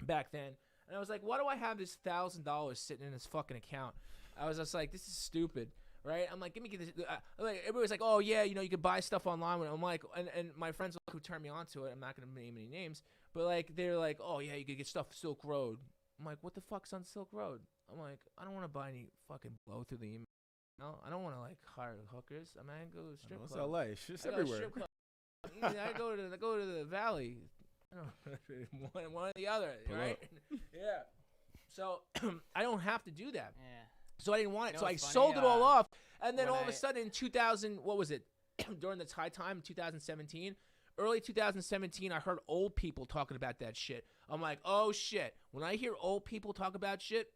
back then, and I was like, why do I have this $1,000 sitting in this fucking account? I was just like, this is stupid. Right? I'm like, let me get this. Like, everybody's like, oh, yeah, you can buy stuff online. I'm like, and my friends who turned me on to it, I'm not going to name any names, but like, they're like, oh, yeah, you could get stuff Silk Road. I'm like, what the fuck's on Silk Road? I'm like, I don't want to buy any fucking blow through the email. No, I don't want to like hire hookers. I mean, I go to strip club. LA. It's just everywhere. I go to the Valley. I don't know, one or the other, right? Yeah. So I don't have to do that. Yeah. So I didn't want it. So I sold it all off. And then all of a sudden in 2000, what was it? During the high time, 2017, early 2017, I heard old people talking about that shit. I'm like, oh shit. When I hear old people talk about shit,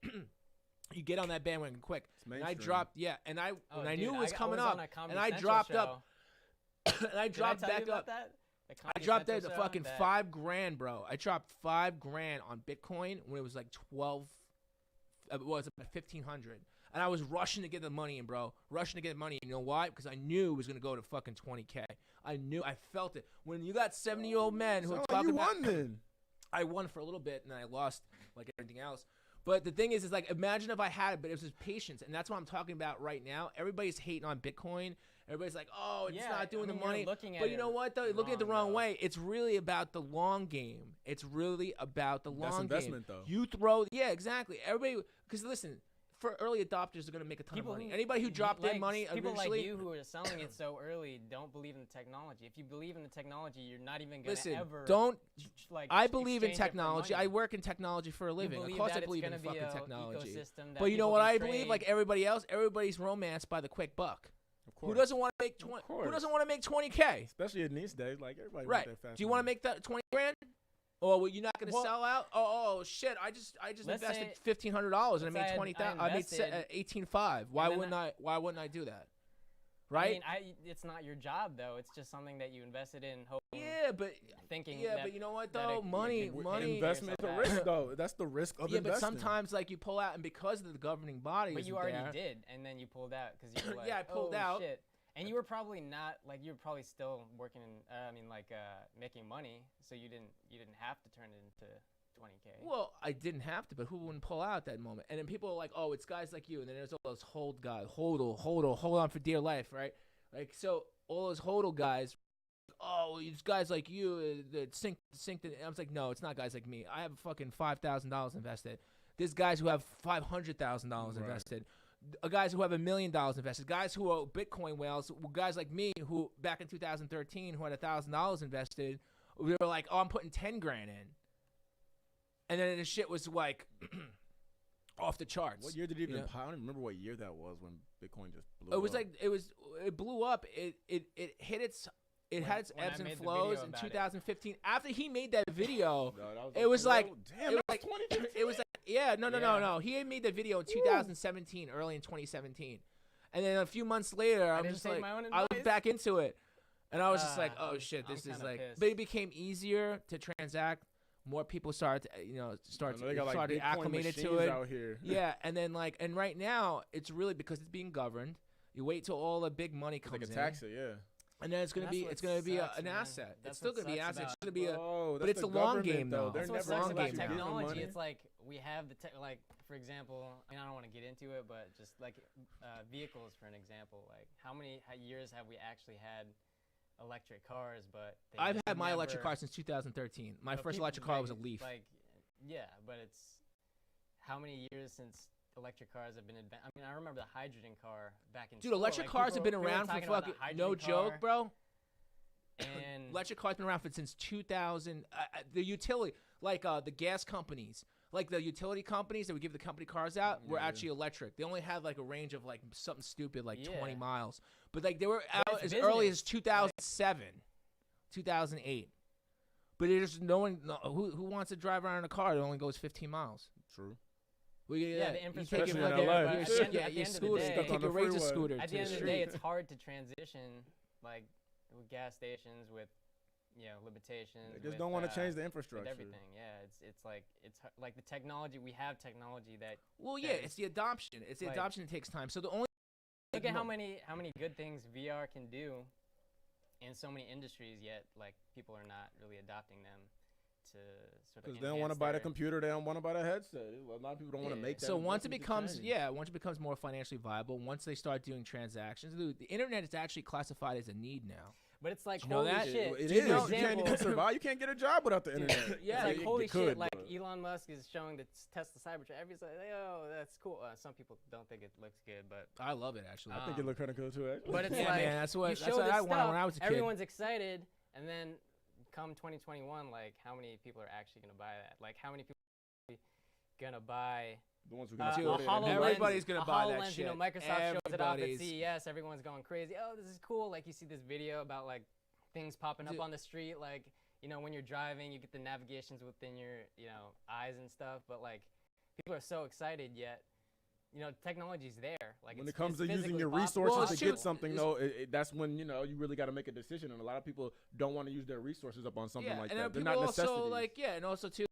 you get on that bandwagon quick. And I dropped, and I knew it was coming up, and I dropped up, and I dropped back up. I dropped that to fucking $5,000, bro. I dropped $5,000 on Bitcoin when it was like 12. It was about 1,500, and I was rushing to get the money in, bro. Rushing to get the money. You know why? Because I knew it was gonna go to fucking 20K. I knew. I felt it. When you got 70-year-old men who are talking about, you won then. I won for a little bit, and I lost like everything else. But the thing is like, imagine if I had it, but it was just patience, and that's what I'm talking about right now. Everybody's hating on Bitcoin. Everybody's like, oh, it's not doing the money. But you know what, though? Looking at the wrong way. It's really about the long game. It's really about the long game. That's investment, though. You throw, exactly. Everybody, because listen, for early adopters, they're going to make a ton of money. Anybody who dropped in money people eventually. Like you who are selling it so early don't believe in the technology. If you believe in the technology, you're not even going to ever. I believe in technology. I work in technology for a living. Of course I believe in fucking technology. But you know what I believe? Like everybody else, everybody's romanced by the quick buck. Who doesn't want to make 20? Who doesn't want to make 20K? Especially in these days, like everybody. Right. Want that fast Do you want to make that 20 grand? Or you're not going to sell out? Oh shit! I just invested $1,500 and I made 20,000. I made 18.5. Why wouldn't I do that? right? I mean, it's not your job though. It's just something that you invested in, hoping, Yeah, but thinking. yeah, that, but you know what that though? it- Money. Investment is a yourself risk, though. That's the risk of Yeah, investing. but sometimes like you pull out, and because of the governing body, But isn't you already there, did, and then you pulled out because you were like, Yeah, I pulled oh, out. shit. And you were probably not like you were probably still working. Making money, so you didn't have to turn it into 20K. Well, I didn't have to, but who wouldn't pull out at that moment? And then people are like, "Oh, it's guys like you," and then there's all those hold guys, hold on for dear life, right? Like so, all those hodl guys. Oh, it's guys like you that sink. I was like, no, it's not guys like me. I have fucking $5,000 invested. There's guys who have $500,000 Right. invested. Guys who have $1 million invested. Guys who are Bitcoin whales. Guys like me who back in 2013 who had $1,000 invested. We were like, oh, I'm putting 10 grand in. And then the shit was like off the charts. What year did it even Yeah. pop? I don't even remember what year that was when Bitcoin just blew It was up. like it blew up. It hit its had its When I ebbs and made the flows video in about it. 2015. After he made that video, No, that was it was like damn, it was that like 2015. it was like yeah, no. Yeah. He had made the video in 2017, early in 2017, and then a few months later, I'm didn't just take like my own I was advice. back into it, and I was just like, oh I'm- shit, I'm this is kinda like. pissed. But it became easier to transact. More people started, They got, like, started Bitcoin acclimated to machines it. out here. Yeah, and then and right now it's really because it's being governed. You wait till all the big money They comes can in, tax it, yeah. and then it's gonna That's be what an sucks, man. asset. That's It's still what gonna be an sucks asset. It's about- gonna be a Bro, but that's it's the a long government, game, though. though. They're That's what never sucks gonna about let you give them technology. money. It's like we have like for example, I don't want to get into it, but just like vehicles for an example. Like how many years have we actually had electric cars? But they I've just had my electric never- car since 2013. My but first people- electric car was a like- Leaf. Like, yeah, but it's how many years since electric cars have been advanced? I mean, I remember the hydrogen car back in Dude, school. electric like, cars have people been were around for talking about the fucking no hydrogen joke, car, bro. And Electric cars been around for since 2000. The utility, the gas companies, like the utility companies that would give the company cars out, were Yeah. actually electric. They only had like a range of like something stupid like 20 Yeah. miles, but like they were But out it's as early business. as 2007, 2008. But there's no one who wants to drive around in a car that only goes 15 miles. True. Well, yeah, the you take infrastructure your Especially in fucking- LA. your But at sc- the end- yeah, at the your end of the scooter. day- You Stuck take on your the razor freeway. scooter at to the end the of the day, street. it's hard to transition, like with gas stations, with limitations. They just with, don't want to change the with infrastructure. everything. Yeah, it's like the technology. We have technology that Well, that yeah, is- it's the adoption. It's the like- adoption that takes time. So the only look at how mo- many good things VR can do in so many industries. Yet like people are not really adopting them to sort of. Because they don't want to buy the enhance computer. They don't want to buy the headset. A lot of people don't want to Yeah. make that. So once it investment to becomes change. once it becomes more financially viable, once they start doing transactions, dude, the internet is actually classified as a need now. But it's like You know holy that? shit. It Do you is. know- You can't even survive. You can't get a job without the internet. Yeah, It's like you holy could, shit. Like but- Elon Musk is showing the Tesla Cybertruck. Everybody's like, oh, that's cool. Some people don't think it looks good, but I love it actually. I think it looked kind of cool too. Actually. but it's Yeah, like man, that's what you show I this wanted stuff, when I was a kid. everyone's excited, and then come 2021, like how many people are actually gonna buy that? Like how many people are gonna buy? the ones who A can afford it. HoloLens, Everybody's gonna a buy that HoloLens, shit. You know, Microsoft shows it off at Everybody's- CES. Everyone's going crazy. Oh, this is cool. Like you see this video about like things popping up Dude. on the street. Like when you're driving, you get the navigations within your eyes and stuff. But like people are so excited, yet technology's there. Like When it's, it comes it's to using physically your possible. resources Well, to it's get true. something, It's- though, that's when you really got to make a decision. And a lot of people don't want to use their resources up on something Yeah, like and that. then They're people not also necessities. and also too.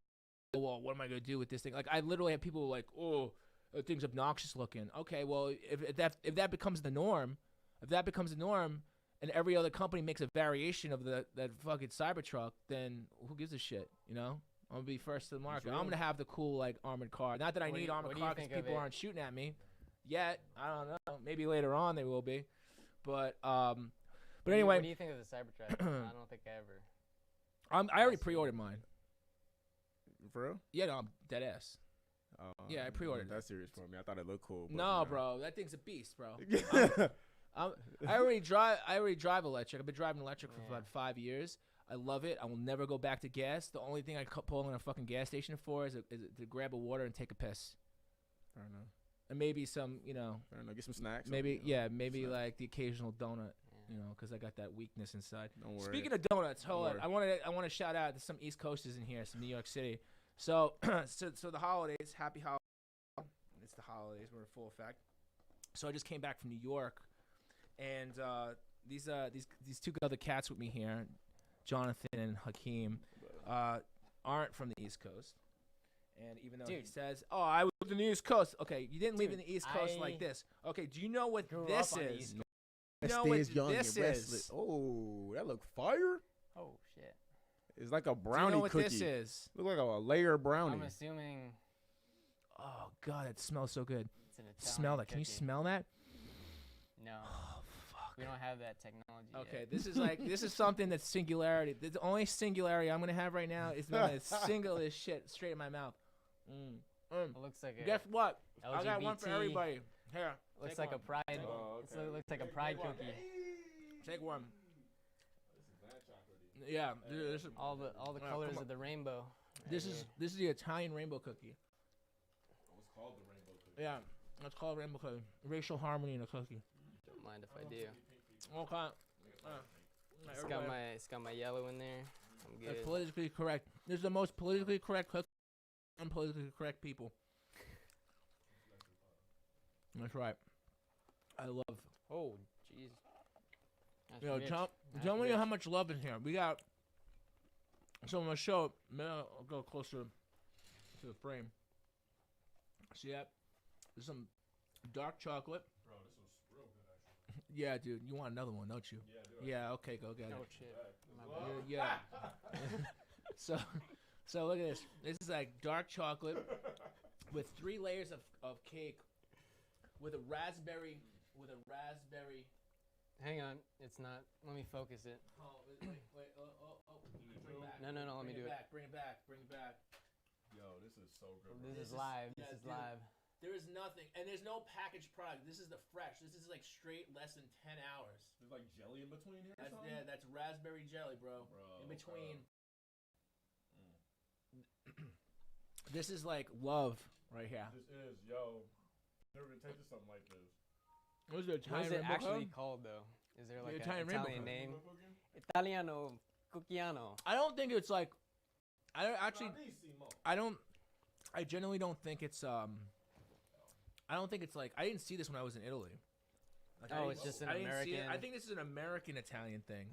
Well, what am I gonna do with this thing? Like I literally have people like, oh, that thing's obnoxious looking. Okay, well if that becomes the norm, and every other company makes a variation of that fucking Cybertruck, then who gives a shit? I'm gonna be first to the market. I'm real. gonna have the cool like armored car. Not that I What do need you- armored what do you car because think of people it? aren't shooting at me yet. I don't know. Maybe later on they will be, but anyway, What do you think of the Cybertruck? I don't think I ever. I already pre-ordered mine. For real? Yeah, no, I'm dead ass. Yeah, I wasn't pre-ordered that serious for me. I thought it looked cool. But, No, you know. bro, that thing's a beast, bro. Yeah. I already drive electric. I've been driving electric for Yeah. about 5 years. I love it. I will never go back to gas. The only thing I pull in a fucking gas station for is to grab a water and take a piss, Fair enough. and maybe some, Fair enough. Get some snacks. maybe maybe snacks. like the occasional donut, Yeah. because I got that weakness inside. Don't worry. Speaking of donuts, hold on. worry. I want to shout out to some East Coasters in here, some New York City. So so the holidays, happy holidays. It's the holidays. We're in full effect. So I just came back from New York. And these two other cats with me here, Jonathan and Hakeem, aren't from the East Coast. And even though he says, "Oh, I was in the East Coast," okay, you didn't live in the East Coast like this. Okay, do you know what this is? You know what this is? Oh, that look fire. Oh shit. It's like a Do brownie you know what cookie. this is? Look like a layer brownie. I'm assuming Oh God, it smells so good. it's an Italian Smell that. Can you cookie. smell that? No, Oh fuck. we don't have that technology. Okay, yet. this is something that's singularity. The only singularity I'm gonna have right now is I'm gonna single this shit straight in my mouth. It looks like a Guess what? LGBT. I got one for everybody. Here, Looks take like one. a pride. Oh, It's okay. looks like a pride one. cookie. Take one. Yeah, this is All the Yeah, colors come on. of the rainbow. this right is here. this is the Italian rainbow cookie. What's called the rainbow cookie? Yeah, that's called rainbow cookie. Racial harmony in a cookie. Don't mind if I do. Okay. It's got my yellow in there. I'm That's good. politically correct. This is the most politically correct cookie. Unpolitically correct people. That's right. I love. Oh, jeez. That's You know, rich. tell That's me rich. how much love is here. We got. So I'm gonna show. I'll go closer to the frame. See that? There's some dark chocolate. Bro, this was real good actually. Yeah, dude. You want another one, don't you? Yeah, do Yeah. Okay, go get Oh it. shit. My bad. Yeah. So look at this. This is like dark chocolate with 3 layers of cake with a raspberry. Hang on, it's not. Let me focus it. Oh, wait. Bring it back. No, let me do it. Bring it back. Yo, this is so good. This is live. yeah, This is dude. live. There is nothing, and there's no packaged product. This is the fresh. This is like straight less than 10 hours. There's like jelly in between here. That's that's raspberry jelly, bro. In between. This is like love right here. This is Never been tasted something like this. What is it? What is Italian it rainbow actually cone? called though? Is there like an Italian rainbow Italian cone. name? Italiano Cookiano. I don't think it's like. I don't actually. I genuinely don't think it's I don't think it's like I didn't see this when I was in Italy. Like, I Oh, didn't- it's just an I didn't see it. American. I think this is an American Italian thing.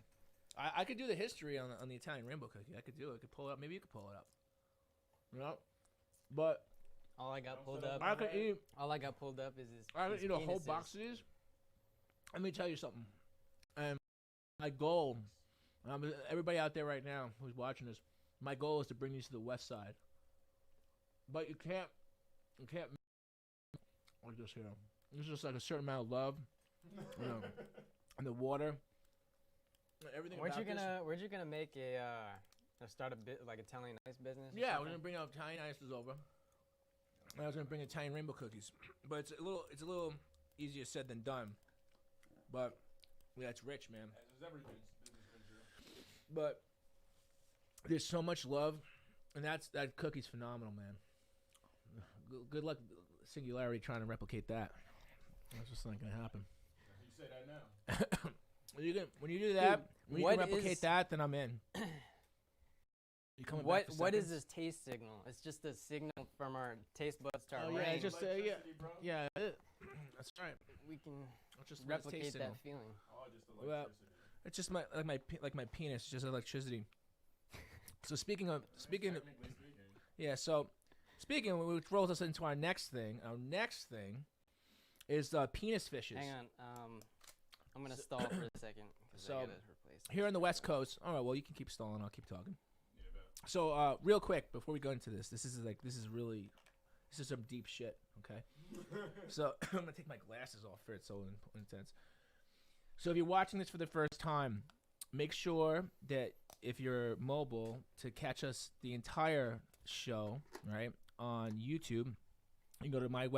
I could do the history on the Italian rainbow cookie. I could do it. I could pull it up. Maybe you could pull it up. You know, but All I got pulled up. I could eat. All I got pulled up is his. I could his eat a whole penises. box of these. Let me tell you something. And my goal, everybody out there right now who's watching this, my goal is to bring these to the West Side. But you can't like this here. This is just like a certain amount of love, you know, and the water. Everything. Weren't you about this. gonna make a start a bit like Italian ice business? or Yeah, we're something? gonna bring out Italian ices over. And I was gonna bring Italian rainbow cookies, but it's a little easier said than done. But yeah, it's rich, man. There's everything. But there's so much love, and that cookie's phenomenal, man. Good luck, Singularity, trying to replicate that. That's just not gonna happen. You say that now. When you do that, when you can what replicate is- that, then I'm in. You coming back What for what is seconds? this taste signal? It's just a signal from our taste buds to our Oh, yeah, brain. it's just yeah. That's right. We can It's just my replicate taste signal. that feeling. Oh, just Well, electricity. It's just my penis, it's just electricity. So speaking of Technically speaking. yeah, so speaking, which rolls us into our next thing. Our next thing is penis fishes. Hang on. I'm gonna stall for a second. 'Cause So, I gotta replace Here on the West Coast. All right, well you can keep stalling. I'll keep talking. Yeah, bet. So real quick before we go into this, this is some deep shit. Okay. So I'm gonna take my glasses off for it. So intense. So if you're watching this for the first time, make sure that if you're mobile to catch us the entire show, right, on YouTube. You can go to my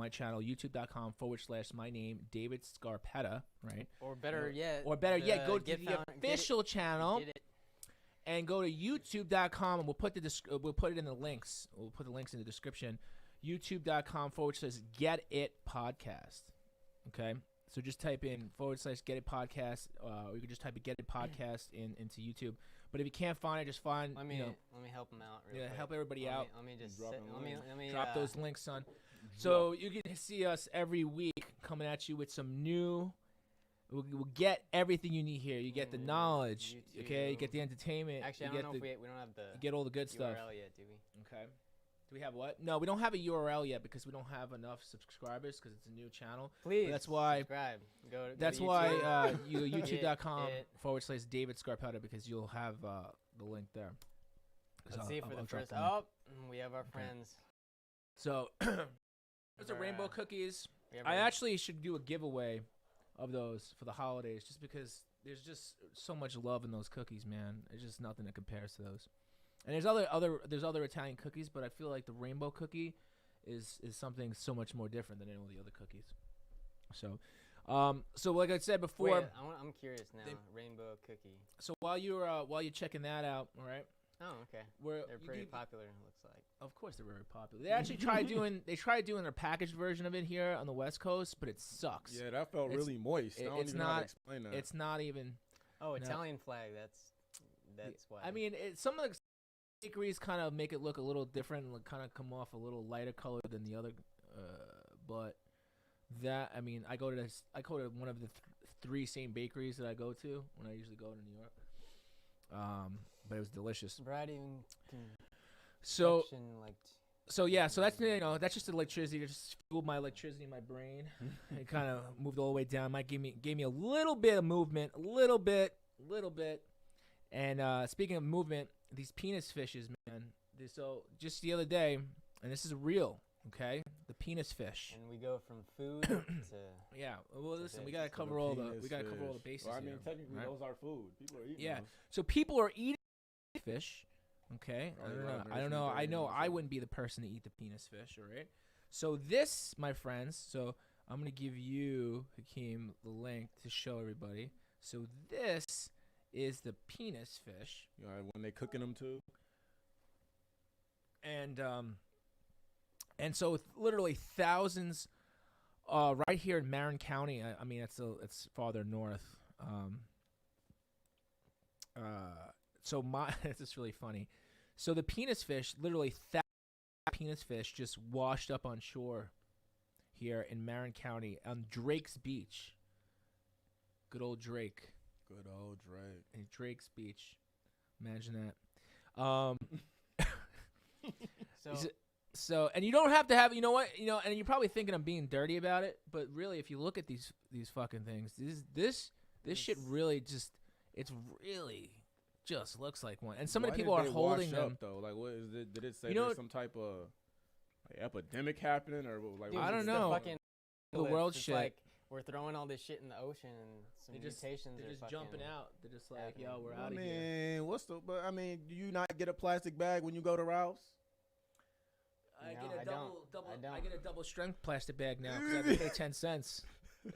channel, youtube.com/my name, David Scarpetta, right? Or better yet. Or better yet, go to Get the Found- Get It- official channel Get it. and go to youtube.com, and we'll put we'll put it in the links. We'll put the links in the description. youtube.com/Get It Podcast. Okay, so just type in /Get It Podcast. Or you can just type a Get It Podcast into YouTube. But if you can't find it, just find Let me help him out. Real yeah, quick. help everybody Let out. Me, let me just Drop set, a let me link. let me Drop those links, son. So you can see us every week coming at you with some new We'll get everything you need here. You get the knowledge, okay? You YouTube. get the entertainment. Actually, I you don't get know if we don't have the you get all the good stuff. URL yet, do we? Okay. Do we have what? No, we don't have a URL yet because we don't have enough subscribers because it's a new channel. Please. That's why. Subscribe. Go That's to why YouTube. you go youtube.com it. / David Scarpetta because you'll have the link there. 'Cause Let's see for the drop first. the link. Oh, we have our friends. So, those are Our, rainbow cookies. We have I our- actually should do a giveaway of those for the holidays just because there's just so much love in those cookies, man. There's just nothing that compares to those. And there's other Italian cookies, but I feel like the rainbow cookie is something so much more different than all the other cookies. So, so like I said before, Wait, I'm curious now. They- Rainbow cookie. so while you're checking that out, all right, Oh, okay. we're They're you pretty need- popular. It looks like. Of course, they're very popular. They actually tried doing their packaged version of it here on the West Coast, but it sucks. Yeah, that felt It's- really moist. I don't it's even know how to not- explain that. It's not even. Oh, No. Italian flag. That's why. I mean, some of the bakeries kind of make it look a little different and kind of come off a little lighter color than the other. But that, I mean, I go to one of the three same bakeries that I go to when I usually go to New York. But it was delicious. Brad even can So section, like. so yeah, so that's that's just electricity. It just fueled my electricity in my brain. It kind of moved all the way down. Might gave me a little bit of movement, a little bit. And speaking of movement, these penis fishes, man. So just the other day, and this is real, okay? The penis fish. And we go from food to. Yeah. Well, listen, we fish. gotta So cover the all the penis fish. bases. Well, I mean, here, technically, right? those are food. People are eating Yeah. those. So people are eating fish. Okay. Oh, I yeah, don't know. I've I never don't seen know. a I vegan know. eat I fish. wouldn't be the person to eat the penis fish. All right. So this, my friends. So I'm gonna give you, Hakeem, the link to show everybody. So this is the penis fish, You know, when they cooking them too. and so literally thousands, right here in Marin County. I mean, it's farther north. So it's just really funny. So the penis fish, literally penis fish, just washed up on shore here in Marin County on Drake's Beach. Good old Drake. Good old Drake. In Drake's Beach. Imagine that. So So, and you don't have to have, you know what, and you're probably thinking I'm being dirty about it, but really, if you look at these fucking things, this shit really it's really just looks like one. And so many Why people did are they holding wash them. up, though? Like, what is it? Did it say You know there's some type of like, epidemic happening, or like? dude, I don't it's know. The, fucking The world it's shit. Like we're throwing all this shit in the ocean, and some They're just mutations They're are just fucking jumping out. They're just like, happening. yo, we're I out of mean, here. But I mean, do you not get a plastic bag when you go to Ralph's? I No, get I a don't. I I don't. get a double strength plastic bag now because I have to pay 10 cents.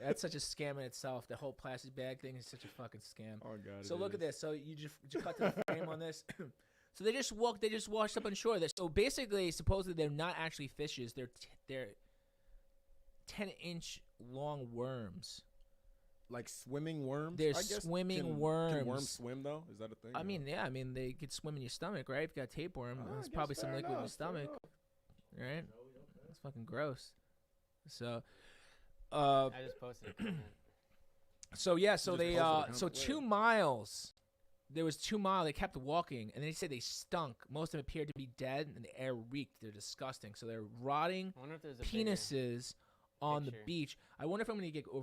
That's such a scam in itself. The whole plastic bag thing is such a fucking scam. Oh God. So look at this. So you just cut to the frame on this. So they just washed up on shore. So basically, supposedly they're not actually fishes. They're 10-inch long worms. Like swimming worms. They're I guess. swimming Can worms. worms swim though? Is that a thing? I mean, yeah. I mean, they could swim in your stomach, right? If you got tapeworm, Oh, I there's guess probably some fair liquid in your enough, fair stomach, enough. right? It's fucking gross. So, I just posted a comment. so yeah, so just they posted a so comment. 2 Where? miles. There was 2 miles. They kept walking, and they said they stunk. Most of them appeared to be dead, and the air reeked. They're disgusting. So they're rotting I wonder if there's a bigger- penises on the picture. beach. I wonder if we're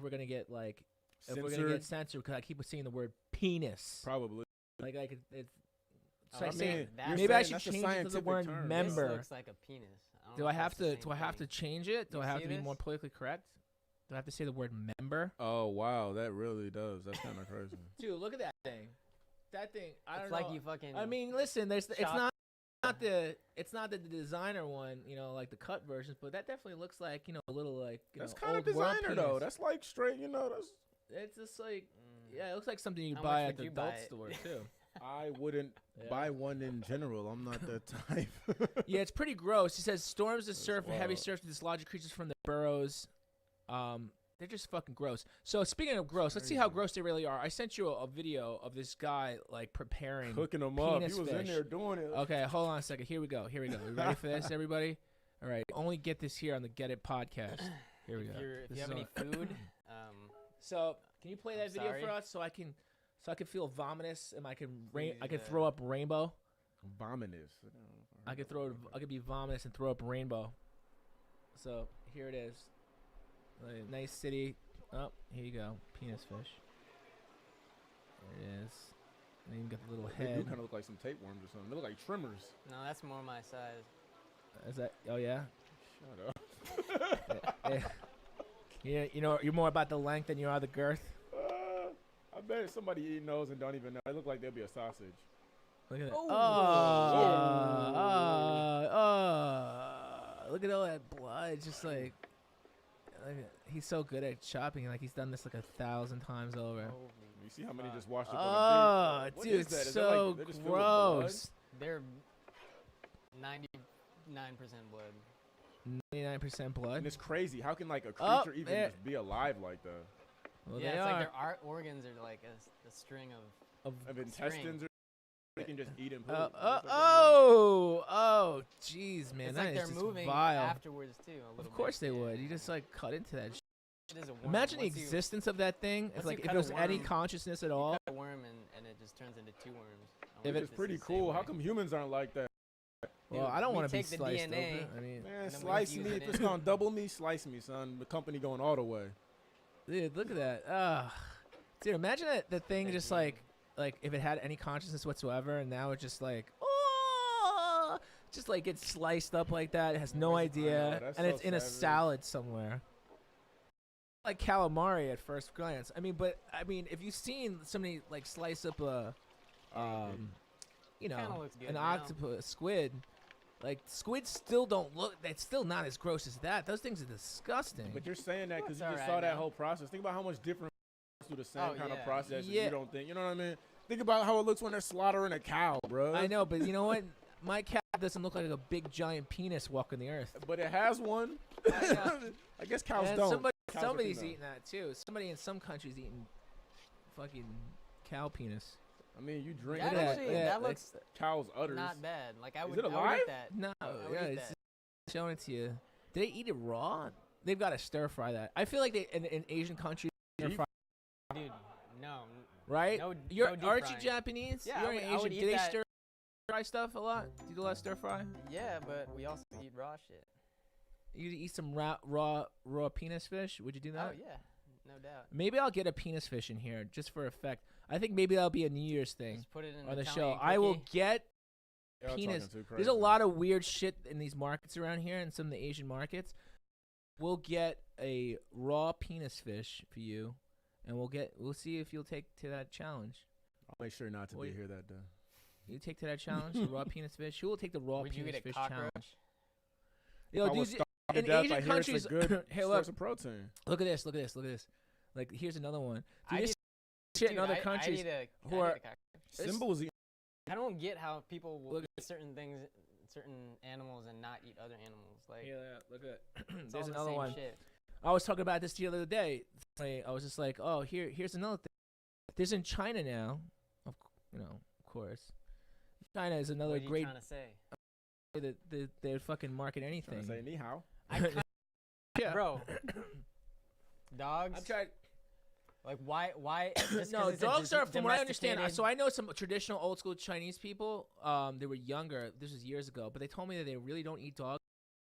gonna get like if we're gonna Censored? get censored because I keep saying the word penis. Probably. Like it's. Oh, So I I say mean, that- maybe You're I saying should that's a change it to the scientific word term. This member. looks like a penis. I don't Do know I if have that's the to same thing. change it? Do You I have see to be this? more politically correct? Do I have to say the word member? Oh wow, that really does. That's kind of crazy. Dude, look at that thing. That thing. I It's don't like know. you fucking. I mean, listen. It's shot- not the designer one. Like the cut versions, but that definitely looks like a little like That's know, kind of old world designer though. penis. That's like straight. That's. It's just like Mm. yeah, it looks like something you How buy much at would the you buy adult it? store too. I wouldn't Yeah. buy one in general. I'm not that type. Yeah, it's pretty gross. He says storms of That's surf and heavy wild. surf to dislodge creatures from the burrows. They're just fucking gross. So speaking of gross, let's see how Crazy. gross they really are. I sent you a video of this guy like preparing. Cooking them up. He penis was in fish. there doing it. Okay, hold on a second. Here we go. You ready for this, everybody? All right. Only get this here on the Get It podcast. Here we go. If This you have is any on- food, So can you play I'm that video for sorry. us so I can feel vomitous and I can I Please, can throw up rainbow. Vomitous. I could be vomitous and throw up rainbow. So here it is. A nice city. Oh, here you go. Penis fish. There it is. And then you got the little They do head. kind of look like some tapeworms or something. They look like trimmers. No, that's more my size. Is that? Oh yeah. Shut up. Yeah. You know, you're more about the length than you are the girth. I bet somebody eating those and don't even know. They look like they'll be a sausage. Look at that. Oh, Look at all that blood. Just like he's so good at chopping. Like he's done this like 1,000 times over. You see how many just washed up Oh, on the beach? What dude, is it's that? Is that so like, they're just filled with blood? gross. They're 99% blood. 99% blood. And it's crazy. How can like a Oh, creature even there- just be alive like that? Well, Yeah, they it's are. like their organs are like a string of. Of intestines, or they can just eat and poop. jeez, man, It's that like is they're just moving vile. afterwards too. A little Of course bit. they would. Yeah. You just like cut into that. It is a worm. Imagine the Once you- existence of that thing. It's once like you if cut there a was any worm, consciousness at you all. cut a worm and it just turns into two worms. I If wonder it- It's this pretty is the same cool. How way. come humans aren't like that? Well, Dude, I don't we want to be take the sliced DNA, open. I mean, Man, And then we slice infuse me. it If it's in. gonna double me, slice me, son. The company going all the way. dude, look at that. Dude, imagine the thing Thank just you. like if it had any consciousness whatsoever, and now it just like just like gets sliced up like that. It has no Where's the idea, pineapple? That's and so it's in a savage. salad somewhere. Like calamari at first glance. I mean, if you've seen somebody like slice up a, you Kinda know, looks good an now. octopus, squid. Like squids still don't look. That's still not as gross as that. Those things are disgusting. But you're saying that because It's you just alright saw that now. whole process. Think about how much different through the same Oh, kind of yeah. process. And Yeah. you don't think. You know what I mean? Think about how it looks when they're slaughtering a cow, bro. I know, but you know what? My cat doesn't look like a big giant penis walking the earth. But it has one. I know. I guess cows And don't. Cows are somebody's female. eating that too. Somebody in some countries eating fucking cow penis. I mean, you drink That Look at that. actually, Yeah, that like- looks cow's udders. not bad. Like I Is would, it I would alive? eat that. No, would yeah, eat it's that. showing it to you. Do they eat it raw? They've got to stir fry that. I feel like they in Asian countries, stir Beef? fry, Dude, no. right? No, You're no deep aren't you frying. Japanese? Yeah, You're I an would- I Asian. would Do eat they that. stir fry stuff a lot? Do you do a lot of stir fry? Yeah, but we also eat raw shit. You eat some raw penis fish? Would you do that? Oh yeah, no doubt. Maybe I'll get a penis fish in here just for effect. I think maybe that'll be a New Year's thing Just put it in on the Italian show. I will cookie. get Y'all penis. talking too There's a crazy. lot of weird shit in these markets around here and some of the Asian markets. We'll get a raw penis fish for you, and we'll see if you'll take to that challenge. I'll make sure not to Wait. be here that day. You take to that challenge, the raw penis fish. Who will take the raw Would you penis eat a fish cockroach? challenge? If Yo, I was dude, starved to in death, Asian I hear countries, it's a good hey, source look, of protein. look at this, look at this, look at this. Like, here's another one. Dude, I'd this eat- shit in Dude, other I'd countries. eat a who are- cockroach. It's- Symbols. I don't get how people will Look- eat certain things, certain animals, and not eat other animals. Like Yeah, look at. it's There's all the another same one. Shit. I was talking about this the other day. I was just like, oh, here's another thing. There's in China now, of course. China is another What are you great trying to say? that they fucking market Trying anything. to say ni hao. I kinda, Yeah. bro. Dogs. I'm trying. Like why? Just 'cause No, it's a dogs are, from what I understand. domesticated- So I know some traditional old school Chinese people. They were younger. This was years ago, but they told me that they really don't eat dogs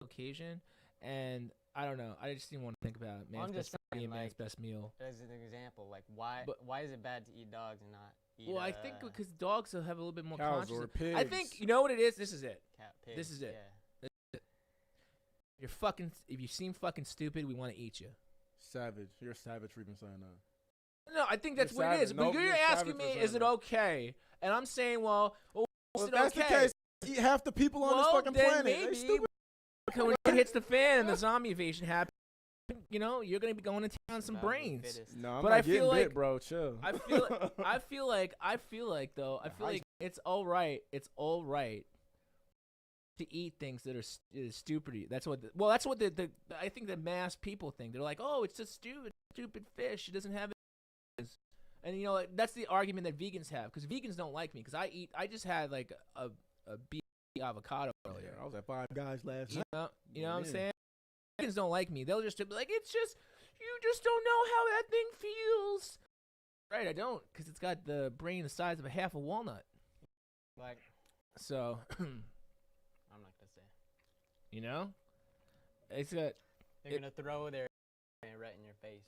on occasion. And I don't know. I just didn't want to think about it. Well, Man's I'm just best food, saying, man's like, best meal. As an example, like why? But- Why is it bad to eat dogs and not eat? Well, I think because dogs will have a little bit more Cows or consciousness. pigs. I think you know what it is. This is it. cat, pigs. this is it. Yeah. You're fucking. If you seem fucking stupid, we want to eat you. Savage. You're savage for even saying that. No, I think that's You're what it is. savage. But Nope, you're you're asking savage me, for saying is it that. okay? And I'm saying, well, Well, is if it that's okay? the case, eat half the people on this Well, fucking then planet. They maybe, stupid. Because when it hits the fan and the zombie invasion happens, you're gonna be going to town on some Survival of the brains. fittest. No, I'm But not I feel getting bit, like- bro. Chill. I feel like though, I The feel like it's all right. It's all right to eat things that are stupid. That's what. That's what the I think the mass people think. They're like, oh, it's just stupid fish. It doesn't have it. And that's the argument that vegans have, because vegans don't like me because I just had like a beef avocado earlier. I was at Five Guys last night. You know what I'm Yeah. saying? Vegans don't like me. They'll just be like, it's just You just don't know how that thing feels. Right, I don't, because it's got the brain the size of a half a walnut. Like, So, I'm not gonna say. you know, it's got. They're gonna throw their right in your face.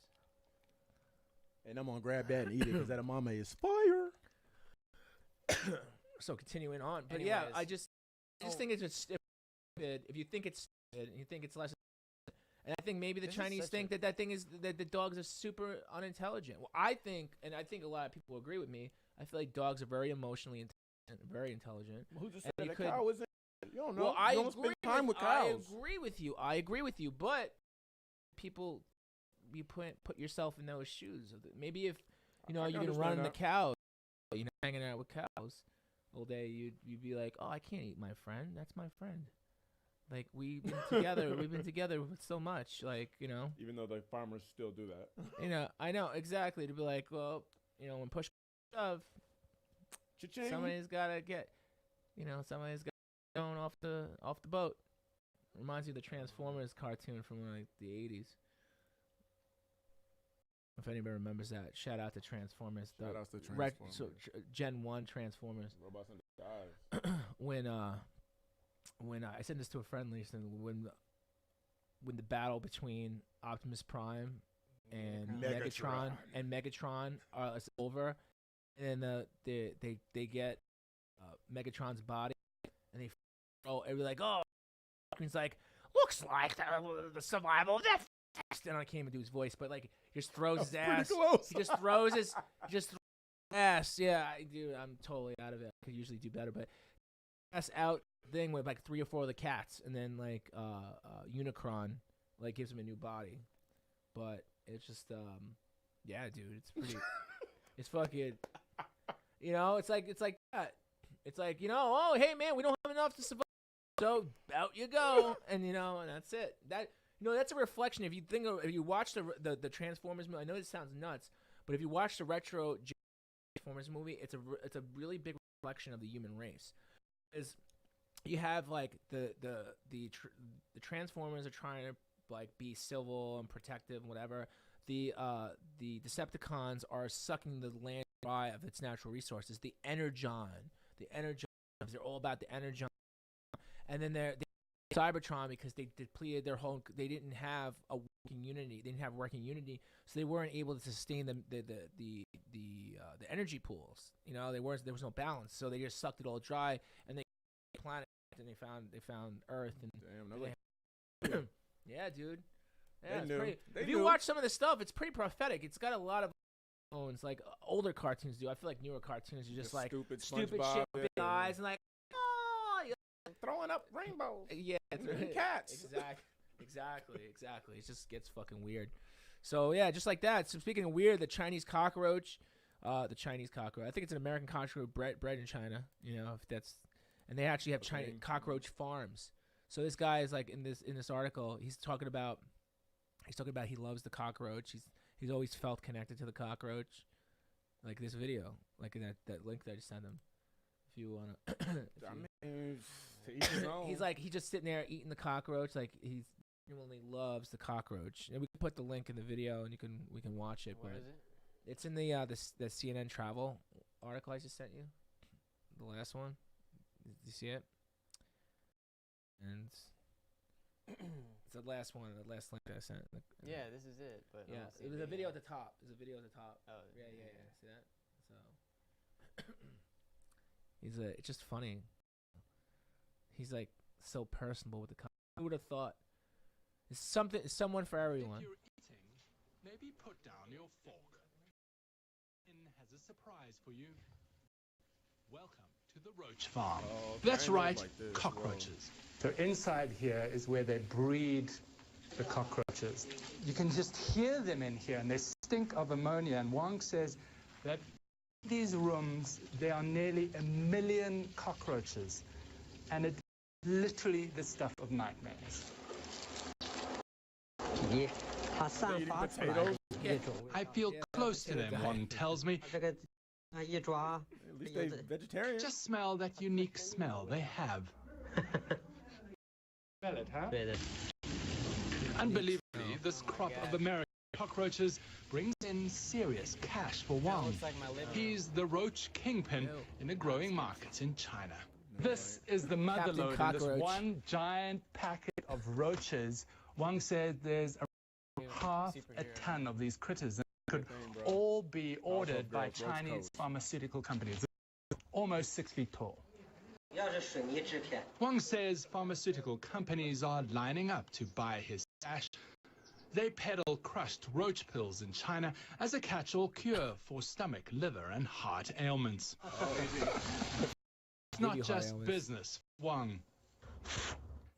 And I'm gonna grab that and eat it because that mama is fire. So continuing on, but yeah, Anyways. I just think it's just stupid. If you think it's stupid and you think it's less, and I think maybe the This is Chinese such think that thing is that the dogs are super unintelligent. Well, I think, and I think a lot of people agree with me. I feel like dogs are very emotionally intelligent, very intelligent. Who just And said you a could- cow isn't? You don't know. Well, I you don't agree spend time with cows. I agree with you. I agree with you. But people, you put yourself in those shoes. Maybe if I you're can gonna understand run the that. cows, hanging out with cows all day, you'd be like, oh, I can't eat my friend. That's my friend. Like we've been together. We've been together so much. Like Even though the farmers still do that. I know exactly. To be like, well, when push shove, Cha-ching. somebody's gotta get, somebody's got going off the boat. Reminds me of the Transformers cartoon from like the 80s. If anybody remembers that, shout out to Transformers. Shout outs to Ret- Transformers. so, Gen 1 Transformers. Robots in disguise. when I said this to a friend recently, when the battle between Optimus Prime and Megatron. Megatron is over, and then they get Megatron's body, and they everybody like, oh, he's like, looks like the survival of that fast. And I can't even do his voice, but like he just throws his ass. Close. He just throws his ass. Yeah, I'm totally out of it. I could usually do better, but ass out thing with like 3 or 4 of the cats, and then like Unicron like gives him a new body. But it's just yeah, dude, it's pretty. It's fucking. It's like that. It's like oh hey man, we don't have enough to survive, so out you go, and and that's it. That's a reflection. If you watch the Transformers movie, I know this sounds nuts, but if you watch the retro Transformers movie, it's a really big reflection of the human race. Is you have like the Transformers are trying to like be civil and protective and whatever. The Decepticons are sucking the land dry of its natural resources. The Energon, they're all about the Energon, and then they're Cybertron because they depleted their whole. They didn't have a working unity. They didn't have working unity, so they weren't able to sustain the energy pools. There was no balance, so they just sucked it all dry, and they planet and they found Earth and Damn, yeah, dude. Yeah, They it's knew. pretty. They If you knew. watch some of the stuff, it's pretty prophetic. It's got a lot of tones like older cartoons do. I feel like newer cartoons are just like stupid stupid SpongeBob shit with big and eyes and like throwing up rainbows. yeah, it's And cats. Exactly. It just gets fucking weird. So yeah, just like that. So speaking of weird, the Chinese cockroach. I think it's an American cockroach bred in China. If that's, and they actually have China cockroach farms. So this guy is like in this article, he's talking about he loves the cockroach. He's always felt connected to the cockroach. Like this video, like in that link that I just sent him. If you wanna, he's like he's just sitting there eating the cockroach. Like he genuinely loves the cockroach. And we can put the link in the video, and we can watch it. Where but is it? it's in the CNN travel article I just sent you, the last one. Did you see it? And it's the last one, the last link that I sent. Yeah, this is it. But I Yeah, don't see it was the, a video at the top. There's a video at the top. Oh, Yeah. See that? So it's just funny. He's like so personable with the comment. Who would have thought? It's someone for everyone. If you're eating, maybe put down your fork. Has a surprise for you. Welcome to the roach farm. Oh, okay, That's I know right, like this. cockroaches. So inside here is where they breed the cockroaches. You can just hear them in here, and they stink of ammonia. And Wang says that in these rooms, there are nearly 1 million cockroaches. And it's literally the stuff of nightmares. 咦，它散发出来的一种 I feel Yeah, close to potato them, diet. one tells me. 这个它一抓， At least they vegetarian. Just smell that unique smell they have. Smell it, huh? 对的。 Unbelievably, this crop of American cockroaches brings in serious cash for That Wang. looks like my living room. He's the roach kingpin in the growing markets in China. This is the mother Captain load in Cockroach. this one giant packet of roaches. Wang said there's half a ton of these critters that could all be ordered by Chinese pharmaceutical companies. Almost 6 feet tall. 要是水泥制片， Wang says pharmaceutical companies are lining up to buy his stash. They peddle crushed roach pills in China as a catch-all cure for stomach, liver, and heart ailments. It's not you heart just ailments. business, Wang.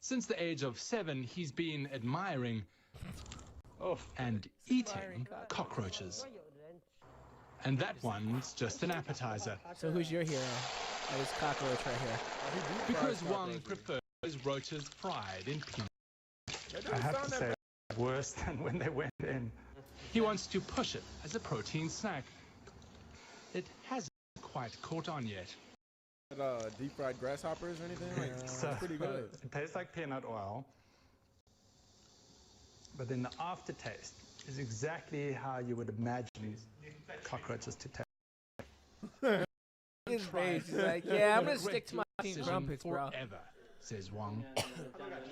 Since the age of 7, he's been admiring and eating cockroaches. And that one's just an appetizer, So who's your hero? That is Cockroach right here. because Wang prefers roaches fried in peanut. I have to say, worse than when they went in. He wants to push it as a protein snack. It hasn't quite caught on yet. Deep fried grasshoppers or anything? Like, So, pretty good. It tastes like peanut oil, but then the aftertaste is exactly how you would imagine cockroaches to taste. His face. He's like, yeah, I'm gonna stick to my team Decision crumpets, bro. forever, says Wang.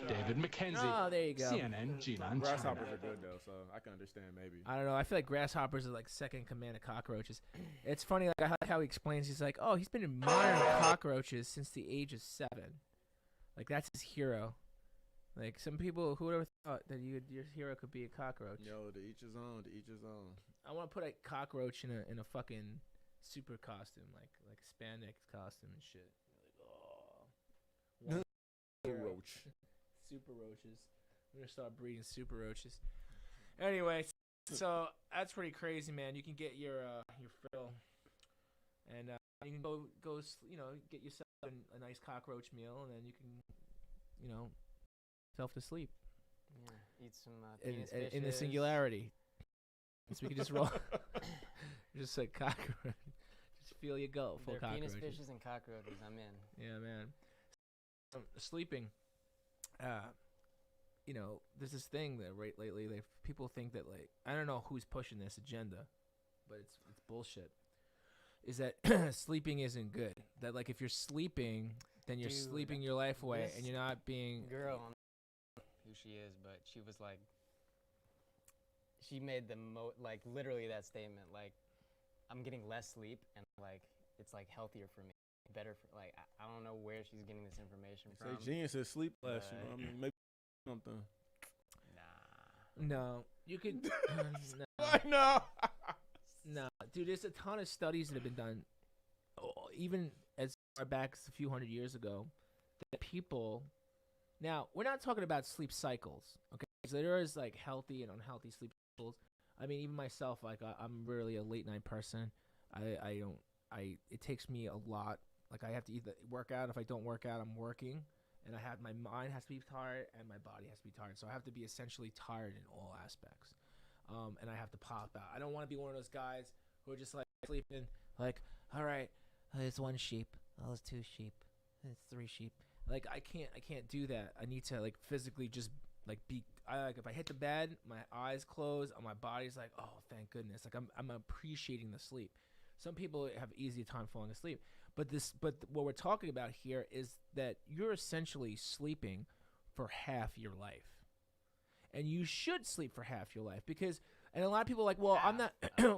David McKenzie, Oh, there you go. CNN, Jinan, Grasshoppers China. are good though, so I can understand maybe. I don't know. I feel like grasshoppers are like second in command of cockroaches. It's funny, like I like how he explains. He's like, oh, he's been admiring cockroaches since the age of 7. Like that's his hero. Like some people, who would ever thought that your hero could be a cockroach? Yo, to each his own. To each his own. I want to put a cockroach in a fucking super costume, like a spandex costume and shit. Like, oh, Roach. super roaches. I'm gonna start breeding super roaches. Anyway, so that's pretty crazy, man. You can get your fill, and you can get yourself a nice cockroach meal, and then you can, self to sleep Yeah, eat some penis in the fishes. singularity. So we can just roll, just like cockroach. Just feel you go, full They're penis cockroaches. fishes and cockroaches. I'm in. Yeah, man. Sleeping. There's this thing that lately people think that, like, I don't know who's pushing this agenda, but it's bullshit. Is that sleeping isn't good? That, like, if you're sleeping, then you're Dude, sleeping your life away, this and you're not being. Girl, on who she is, but she was like, she made like literally that statement, like, I'm getting less sleep and like it's like healthier for me, better for like I don't know where she's getting this information Say from. genius is sleep less. You know, But- I mean, maybe something. Nah. No, you could. No. I know. No, dude, there's a ton of studies that have been done, even as far back as a few hundred years ago, that people. Now, we're not talking about sleep cycles, okay? So there is like healthy and unhealthy sleep cycles. I mean, even myself, like I'm really a late night person. It takes me a lot. Like I have to either work out. If I don't work out, I'm working, and my mind has to be tired and my body has to be tired. So I have to be essentially tired in all aspects. And I have to pop out. I don't want to be one of those guys who are just like sleeping, like, all right, it's 1 sheep, oh, it's 2 sheep, it's 3 sheep. Like I can't do that. I need to like physically just like be. If I hit the bed, my eyes close, and my body's like, oh, thank goodness. Like I'm appreciating the sleep. Some people have easy time falling asleep, but what we're talking about here is that you're essentially sleeping for half your life. And you should sleep for half your life and a lot of people are like, well, I'm not.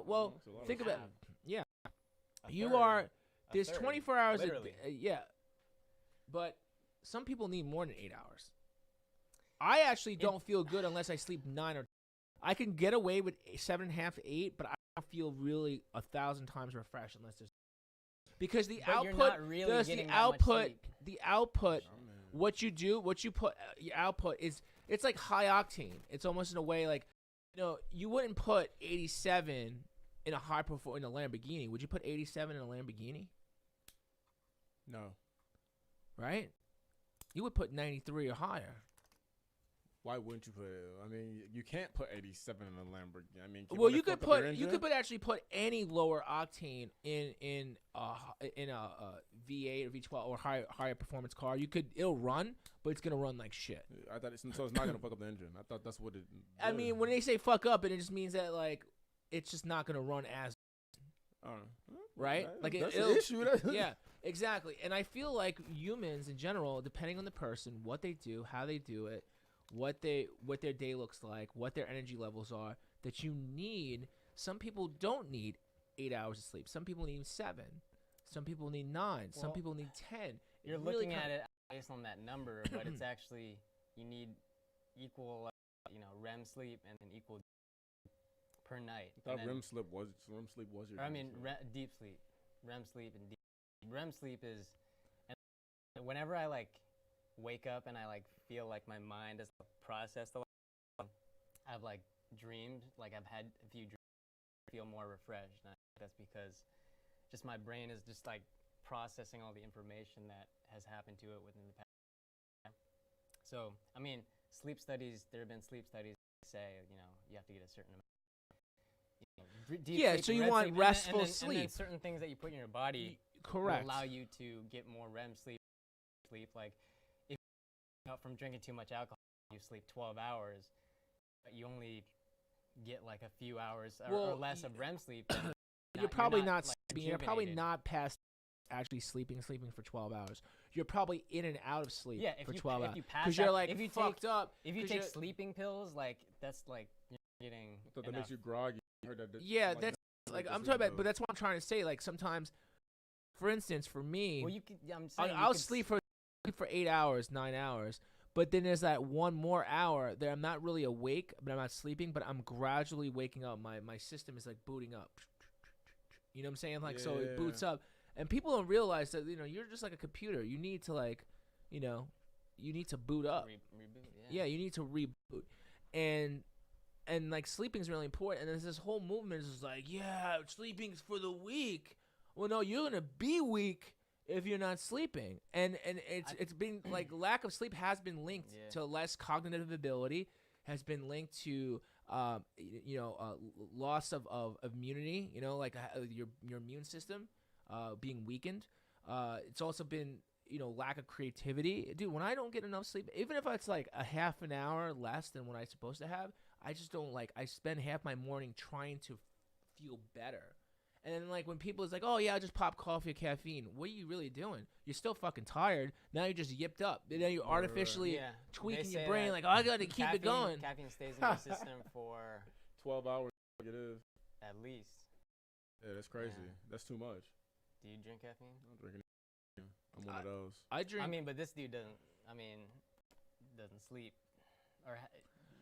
Well, think about it. Yeah, you are. There's 24 hours. Yeah, but some people need more than 8 hours. I actually don't feel good unless I sleep 9 or. I can get away with 7.5 to 8, but I feel really 1,000 times refreshed unless there's. Because the But output, you're not really does getting the that much output, sleep. the output. What you put, your output is, it's like high octane. It's almost in a way like, you wouldn't put 87 in a in a Lamborghini. Would you put 87 in a Lamborghini? No. Right? You would put 93 or higher. Why wouldn't you put it? I mean, you can't put 87 in a Lamborghini. I mean, Well, you could actually put any lower octane in a V8 or V12 or higher performance car. It'll run, but it's gonna run like shit. I thought so it's not gonna fuck up the engine. I thought that's what it. I mean, when they say fuck up, it just means that like it's just not gonna run as right. Like that's it'll, the issue. yeah, exactly. And I feel like humans in general, depending on the person, what they do, how they do it, what their day looks like, what their energy levels are, that you need. Some people don't need 8 hours of sleep. Some people need 7. Some people need 9. Some Well, people need 10. You're really looking at it based on that number, but it's actually you need equal, REM sleep and an equal per night. I thought And then- REM sleep was your. Or I deep mean, sleep. deep sleep, REM sleep, and deep. REM sleep is, and whenever I like wake up and I like feel like my mind has processed a lot, I've like dreamed, like I've had a few dreams, feel more refreshed. And I think that's because just my brain is just like processing all the information that has happened to it within the past. So I mean, sleep studies. There have been sleep studies that say you have to get a certain amount. Deep Yeah, sleep so and you REM want sleep, restful and then sleep. certain things that you put in your body Correct. will allow you to get more REM sleep. Like if you wake up from drinking too much alcohol, you sleep 12 hours, but you only get like a few hours or less of REM sleep. then You're probably not like, sleeping. You're probably rejuvenated. not past actually sleeping for 12 hours. You're probably in and out of sleep Yeah, if for you 12 if hours. you pass Because you're out- like if you fucked take, up. If you 'cause take you're- sleeping pills, like that's like you're getting. I thought that enough. makes you groggy. I heard that. Yeah, like, that's like the I'm sleep talking about, pills. but that's what I'm trying to say. Like sometimes, for instance, for me, Well, you could. I'm saying you I'll could sleep for 8 hours, 9 hours, but then there's that one more hour that I'm not really awake, but I'm not sleeping, but I'm gradually waking up. My system is like booting up. You know what I'm saying? Like so it boots Yeah. up, and people don't realize that you're just like a computer. You need to like, you need to boot up. reboot. Yeah, you need to reboot, and like sleeping is really important. And there's this whole movement is like, yeah, sleeping's for the weak. Well, no, you're gonna be weak if you're not sleeping. And it's been like lack of sleep has been linked Yeah. to less cognitive ability, has been linked to loss of immunity. Like your immune system being weakened. It's also been lack of creativity. Dude, when I don't get enough sleep, even if it's like a half an hour less than what I'm supposed to have, I just don't I spend half my morning trying to feel better. And then like when people is like, oh yeah, I just pop coffee or caffeine. What are you really doing? You're still fucking tired. Now you're just yipped up. And now you're artificially Yeah. tweaking They your say brain that like, oh, I gotta keep it going. Caffeine stays in your system for 12 hours. Like it is. at least. Yeah, that's crazy. Yeah. That's too much. Do you drink caffeine? I'm drinking. I'm one of those. I drink. I mean, but this dude doesn't. Doesn't sleep, or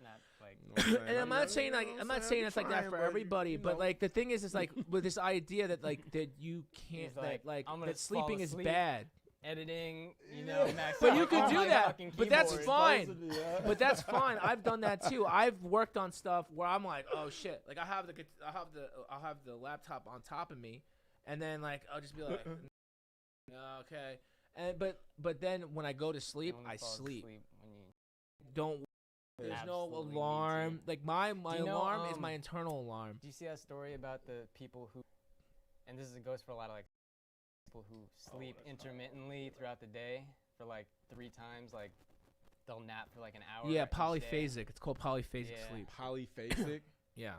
not like. You know what I'm saying? And I'm not saying you know like what I'm not saying? saying it's like that trying, for but, everybody, you but know. like the thing is like with this idea that like that you can't He's like, I'm gonna that sleeping fall is asleep. ban. Editing, Yeah. max But out, you like, could on do my that, fucking but that's keyboard. fine. But that's fine. I've done that too. I've worked on stuff where I'm like, oh shit, like I'll have the laptop on top of me, and then like I'll just be like, okay, and but then when I go to You sleep, only I fall sleep. asleep when you. Don't. There's no Absolutely need alarm. to. Like my you know, alarm is my internal alarm. Do you see that story about the people who, and this goes for a lot of like people who sleep intermittently throughout the day for like 3 times, like they'll nap for like an hour. Yeah, each day. polyphasic. It's called polyphasic Yeah. sleep. Polyphasic. Yeah.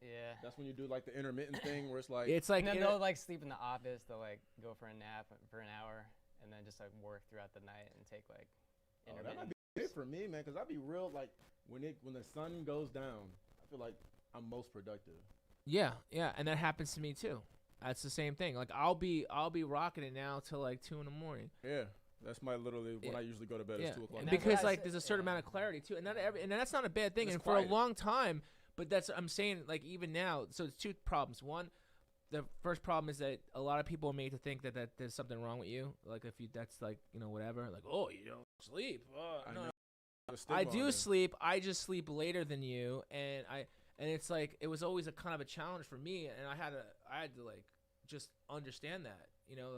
Yeah. That's when you do like the intermittent thing where it's like. It's like And then inter- they'll like sleep in the office. They'll like go for a nap for an hour, and then just like work throughout the night and take like Oh, that intermittent. might be it for me, man, because I be real like when the sun goes down, I feel like I'm most productive. yeah, and that happens to me too. That's the same thing. Like I'll be rocking it now till like 2 a.m. Yeah, that's my literally when Yeah. I usually go to bed. Yeah, It's 2 o'clock. and That's what because I like said, there's a certain yeah. amount of clarity too, and and that's not a bad thing. It's And for quiet. a long time, but that's I'm saying like even now. So it's 2 problems. One, the first problem is that a lot of people are made to think that there's something wrong with you. Like if you that's like whatever. Like oh you don't sleep. I No, know. The I stigma on do it. sleep. I just sleep later than you, and it's like it was always a kind of a challenge for me, and I had to like just understand that,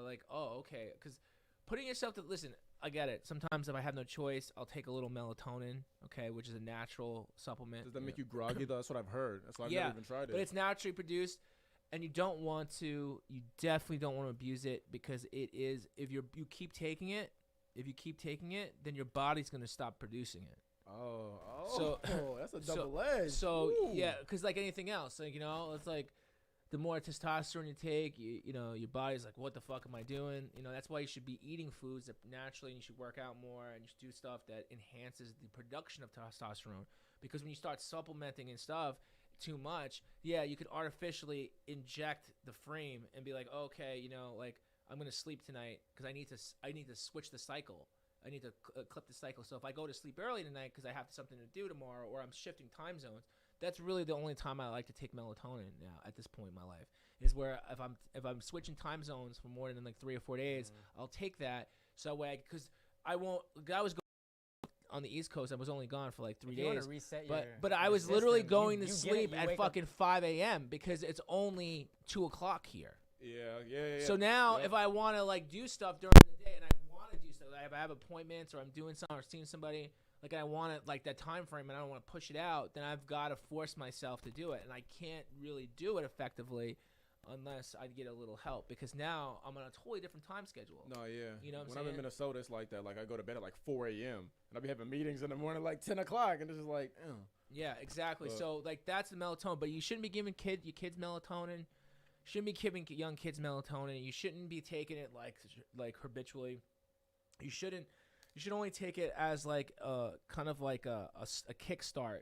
like oh okay, because putting yourself to listen, I get it. Sometimes if I have no choice, I'll take a little melatonin, okay, which is a natural supplement. Does that make you groggy though? That's what I've heard. That's why I've Yeah, never even tried it. But it's naturally produced, and you definitely don't want to abuse it, because it is, if you keep taking it, then your body's going to stop producing it. So that's a double edge. So Ooh. yeah, because like anything else, like, you know, it's like the more testosterone you take, you know, your body's like, what the fuck am I doing? You know, that's why you should be eating foods that naturally, and you should work out more, and you should do stuff that enhances the production of testosterone. Because when you start supplementing and stuff too much, yeah, you could artificially inject the frame and be like, okay, you know, like, I'm gonna sleep tonight because I need to switch the cycle. I need to clip the cycle. So if I go to sleep early tonight because I have something to do tomorrow, or I'm shifting time zones, that's really the only time I like to take melatonin now at this point in my life, is where if I'm switching time zones for more than like 3 or 4 days, I'll take that. So that way, because I was on the East Coast, I was only gone for like 3 If you wanna days. reset But I your was literally system, going to you get it, sleep you at wake up- fucking 5 a.m. because it's only 2 o'clock here. Yeah. So now, Yep. if I want to like do stuff during the day, and I want to do stuff, if I have appointments, or I'm doing something, or seeing somebody, like, and I want it like that time frame, and I don't want to push it out, then I've got to force myself to do it, and I can't really do it effectively unless I get a little help, because now I'm on a totally different time schedule. No, yeah. You know what I'm when I'm saying? in Minnesota, it's like that. Like, I go to bed at like 4 a.m. and I'll be having meetings in the morning like 10 o'clock, and it's just like, Yeah, exactly. But- So like that's the melatonin, but you shouldn't be giving your kids melatonin. Shouldn't be giving young kids melatonin. You shouldn't be taking it like habitually. You should only take it as like kind of like a kickstart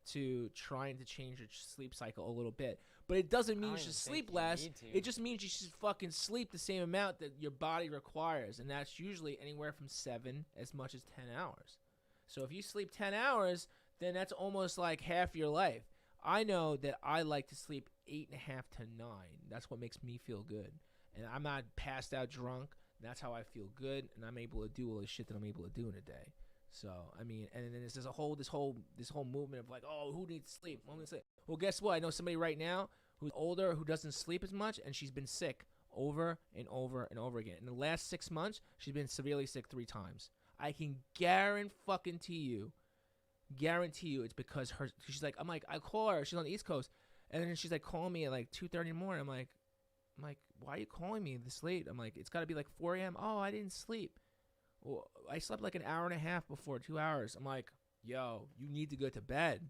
to trying to change your sleep cycle a little bit. But it doesn't mean I you don't should even sleep think you less. need to. It just means you should fucking sleep the same amount that your body requires, and that's usually anywhere from 7 as much as 10 hours. So if you sleep 10 hours, then that's almost like half your life. I know that I like to sleep 8.5 to 9. That's what makes me feel good. And I'm not passed out drunk. That's how I feel good, and I'm able to do all the shit that I'm able to do in a day. So I mean, and then there's this whole movement of like, oh, who needs sleep? Who needs sleep? Well, guess what? I know somebody right now who's older who doesn't sleep as much, and she's been sick over and over and over again. In the last 6 months, she's been severely sick 3 times. I can guarantee you it's because she's like, I'm like, I call her, she's on the East Coast, and then she's like calling me at like 2:30 in the morning. I'm like, why are you calling me this late? I'm like, it's got to be like 4 a.m. Oh, I didn't sleep. Well, I slept like an hour and a half before, 2 hours. I'm like, yo, you need to go to bed.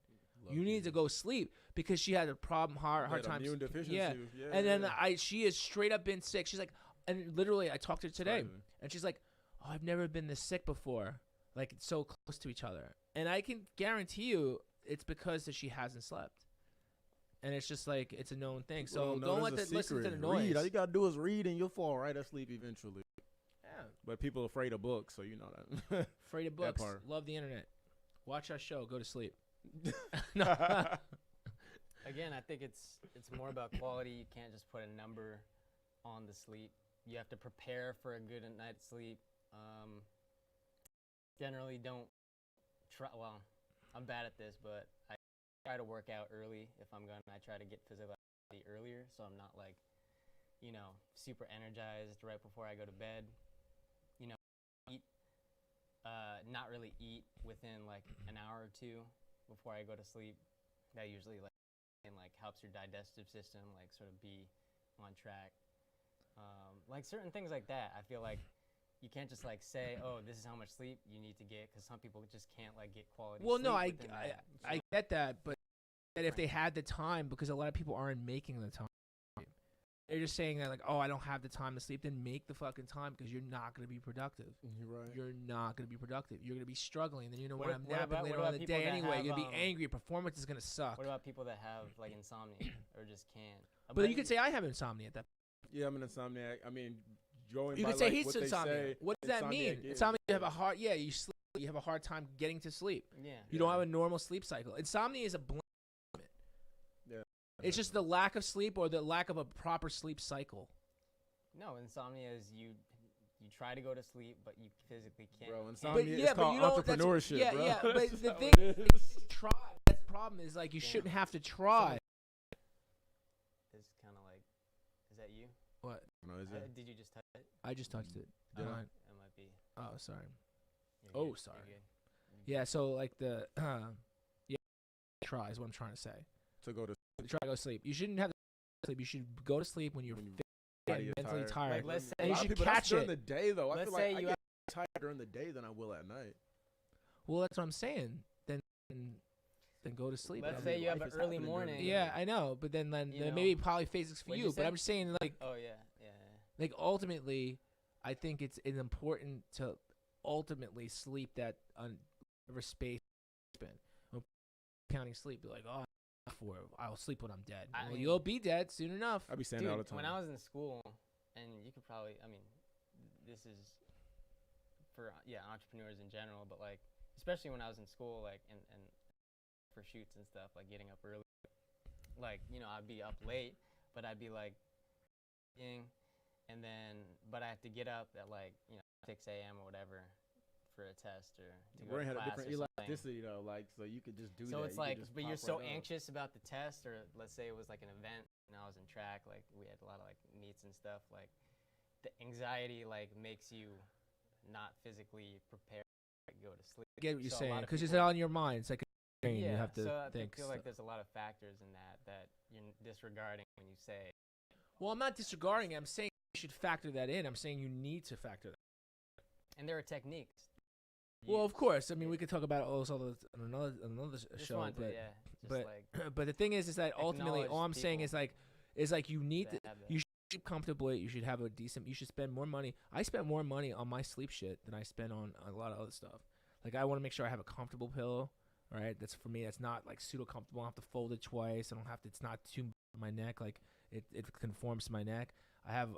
You need to go sleep, because she had a problem, hard time. Immune deficiency. Yeah. And then she has straight up been sick. She's like, and literally I talked to her today, and she's like, oh, I've never been this sick before. Like, it's so close to each other. And I can guarantee you it's because that she hasn't slept. And it's just like, it's a known thing. So don't listen to the noise. Read. All you gotta do is read, and you'll fall right asleep eventually. Yeah. But people are afraid of books, so you know that. Afraid of That books. part. Love the internet. Watch our show. Go to sleep. Again, I think it's more about quality. You can't just put a number on the sleep. You have to prepare for a good night's sleep. Generally don't try, well, I'm bad at this, but I try to work out early if I'm gonna. I try to get physical activity earlier, so I'm not like, you know, super energized right before I go to bed. You know, not really eat within like an hour or two before I go to sleep. That usually helps your digestive system sort of be on track. Like certain things like that, I feel like you can't just say, oh, this is how much sleep you need to get, because some people just can't get quality Well, sleep. no, within that. I get that, but that if they had the time, because a lot of people aren't making the time. They're just saying that oh, I don't have the time to sleep. Then make the fucking time, because you're not going to be productive. You're right. You're not going to be productive. You're going to be struggling. Then What I'm about- napping what later about on in the people day that anyway. You're have, going to be angry. Your performance is going to suck. What about people that have insomnia or just can't? But you could say I have insomnia at that. Yeah, I'm an insomniac. I mean, going You by could say like he's what they insomnia. say, What does that mean? insomniac is. Insomnia, you have a hard. Yeah, you sleep. You have a hard time getting to sleep. Yeah. You don't have a normal sleep cycle. Insomnia is a blank. Yeah. It's just the lack of sleep or the lack of a proper sleep cycle. No, insomnia is you try to go to sleep, but you physically can't. Bro, can't. insomnia yeah, is called you know, that's- entrepreneurship, yeah, bro. yeah, but That's the how thing it is, is. try. That's the problem. Is you Yeah. shouldn't have to try. It's kind of is that you? What? No, is it? Did you just touch it? I just touched it. Did I? Online. It might be. Oh, sorry. You're Oh, good, sorry. you're good. Yeah, so the yeah, try is what I'm trying to say. To go to Try to go to sleep. You shouldn't have sleep. You should go to sleep when you're When fit body and is mentally tired. tired. Like, let's say and A you lot of should people, that's catch during it. the day though. I Let's feel like say I you get tired during the day than I will at night. Well, that's what I'm saying. Then go to sleep. Let's at say night. you have life an is early happening during the morning. day. Yeah, I know, but then You know. maybe polyphasics for What'd you. you But say? I'm just saying, like, Oh yeah. like ultimately, I think it's important to ultimately sleep that whatever space you spend. When counting sleep, be like, oh, I'll sleep when I'm dead. I Well, mean- you'll be dead soon enough. I be saying Dude, that all the time. when I was in school, and you could probably, I mean, this is for entrepreneurs in general, but like especially when I was in school, like and for shoots and stuff, like getting up early, like I'd be up late, but I'd be like, and then but I have to get up at like 6 a.m. or whatever for a test or to Your go brain to had a class different or something. elasticity though, like so you could just do So that. it's You could like, just but you're pop so right up. anxious about the test, or let's say it was like an event and I was in track, like we had a lot of like meets and stuff, like the anxiety like makes you not physically prepared to go to sleep. I get what you're So a lot saying of because it's people- on your mind. It's like a brain. You have to so I think. feel like stuff. there's a lot of factors in that you're disregarding when you say. Well, I'm not disregarding it. I'm saying you should factor that in. I'm saying you need to factor that. And there are techniques. Well, of used. course. I mean, we could talk about all those others on another Just show, wanted to, but just but like but the thing is that ultimately, all I'm acknowledge saying people is like you need to. that have that. You should sleep comfortably. You should have a decent. You should spend more money. I spend more money on my sleep shit than I spend on a lot of other stuff. Like I want to make sure I have a comfortable pillow. Right, that's for me. That's not like pseudo comfortable. I don't have to fold it twice. I don't have to. It's not too my neck. Like it conforms to my neck. I have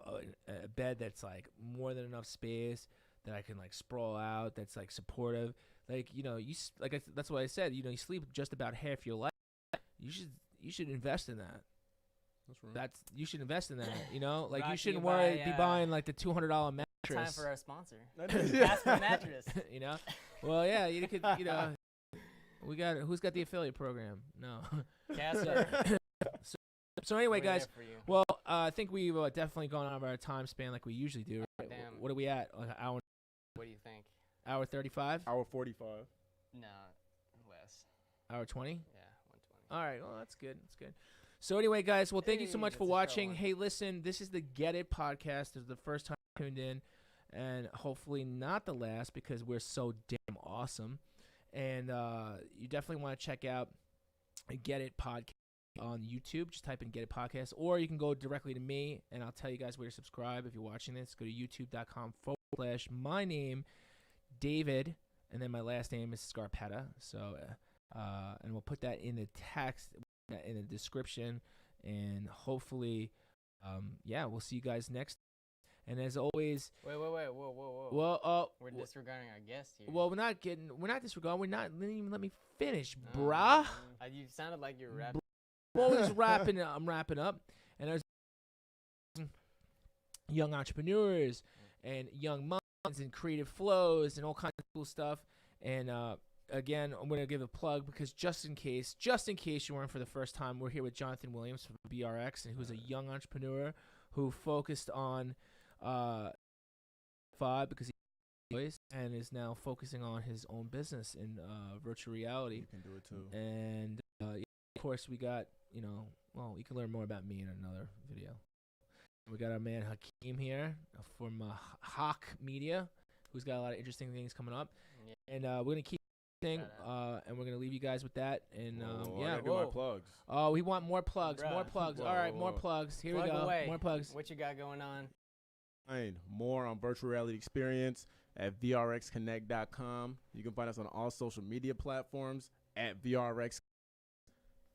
a bed that's like more than enough space that I can like sprawl out. That's like supportive. Like that's what I said. You sleep just about half your life. You should invest in that. That's right. You should invest in that. Like Brought you to shouldn't you worry by, be buying like the $200 mattress. Time for our sponsor. Yeah. Casper mattress. Well, yeah, you could. We got who's got the affiliate program? No. Casper. So anyway, we're guys. there for you. Well, I think we've definitely gone over our time span like we usually do. Right? Damn. What are we at? Like an hour, What do you think? hour 35, Hour 45. No, less. hour 20. Yeah, 120. All right, well that's good. That's good. So anyway, guys, well thank you so Hey, much that's for a short watching. one. Hey, listen, this is the Get It podcast. This is the first time you tuned in, and hopefully not the last because we're so damn awesome. And you definitely want to check out Get It podcast on YouTube. Just type in Get It podcast, or you can go directly to me, and I'll tell you guys where to subscribe if you're watching this. Go to youtube.com/my name, David, and then my last name is Scarpetta. So, and we'll put that in the text, in the description, and hopefully, we'll see you guys next. And as always, Wait, whoa. well, We're disregarding our guest here. well, we're not disregarding. We're not. Didn't even let me finish, Oh, bruh. man. You sounded like you're rapping. I'm always wrapping up. I'm wrapping up, and there's young entrepreneurs and young minds and creative flows and all kinds of cool stuff. And again, I'm going to give a plug because just in case you weren't for the first time, we're here with Jonathan Williams from BRX, and who's a young entrepreneur who focused on because he voice and is now focusing on his own business in virtual reality. You can do it too. And of course, we got, you can learn more about me in another video. We got our man Hakeem here from Hawk Media, who's got a lot of interesting things coming up. Yeah. And we're going to keep thing, Shout and we're going to leave you guys with that. And I yeah, gotta do my Whoa. plugs. oh, we want more plugs, more Bruh. plugs. Whoa, All right, whoa, more whoa. plugs. Here Plug we go. away. More plugs. What you got going on? Find more on virtual reality experience at vrxconnect.com. You can find us on all social media platforms at vrx.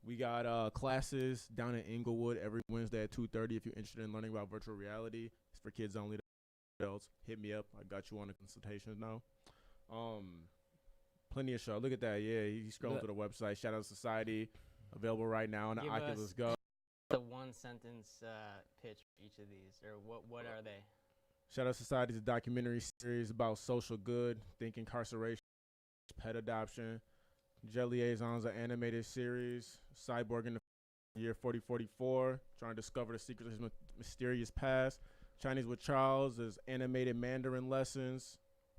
We got classes down in Inglewood every Wednesday at 2:30. If you're interested in learning about virtual reality, it's for kids only. Adults, hit me up. I got you on the consultations now. Plenty of show. Look at that. Yeah, he's scrolling to the website. Shadow Society available right now on the Give Oculus us- Go. The one sentence pitch for each of these, or what are they? Shadow Society is a documentary series about social good, think incarceration, pet adoption. Jet Liaisons, an animated series. Cyborg in the year 4044, trying to discover the secrets of his mysterious past. Chinese with Charles is animated Mandarin lessons.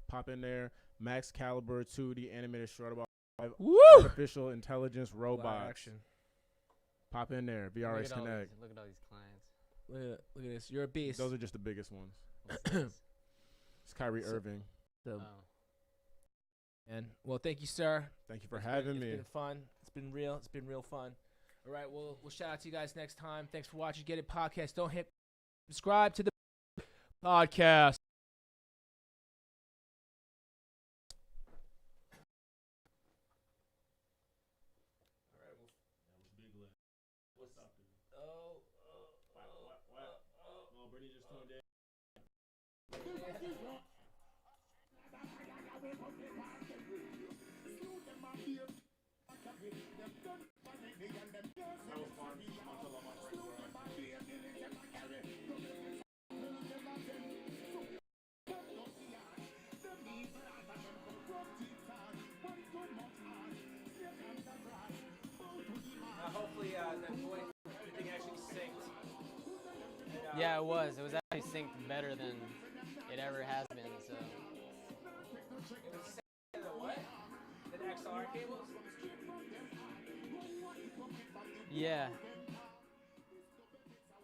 Pop in there. Max Caliber 2, the animated short about Woo! artificial intelligence robots. action. Pop in there, Look VRX at all Connect. these- Look at all these clients. Look at this. You're a beast. Those are just the biggest ones. What's this? It's Kyrie So- Irving. So, Oh. and well, thank you, sir. Thank you for It's having been, me. It's been fun. It's been real. It's been real fun. All right, we'll shout out to you guys next time. Thanks for watching Get It Podcast. Don't hit subscribe to the podcast. Hopefully, that voice, everything actually synced. And, Yeah, it was. It was actually synced better than it ever has been. So It was the what? The XR cables? yeah,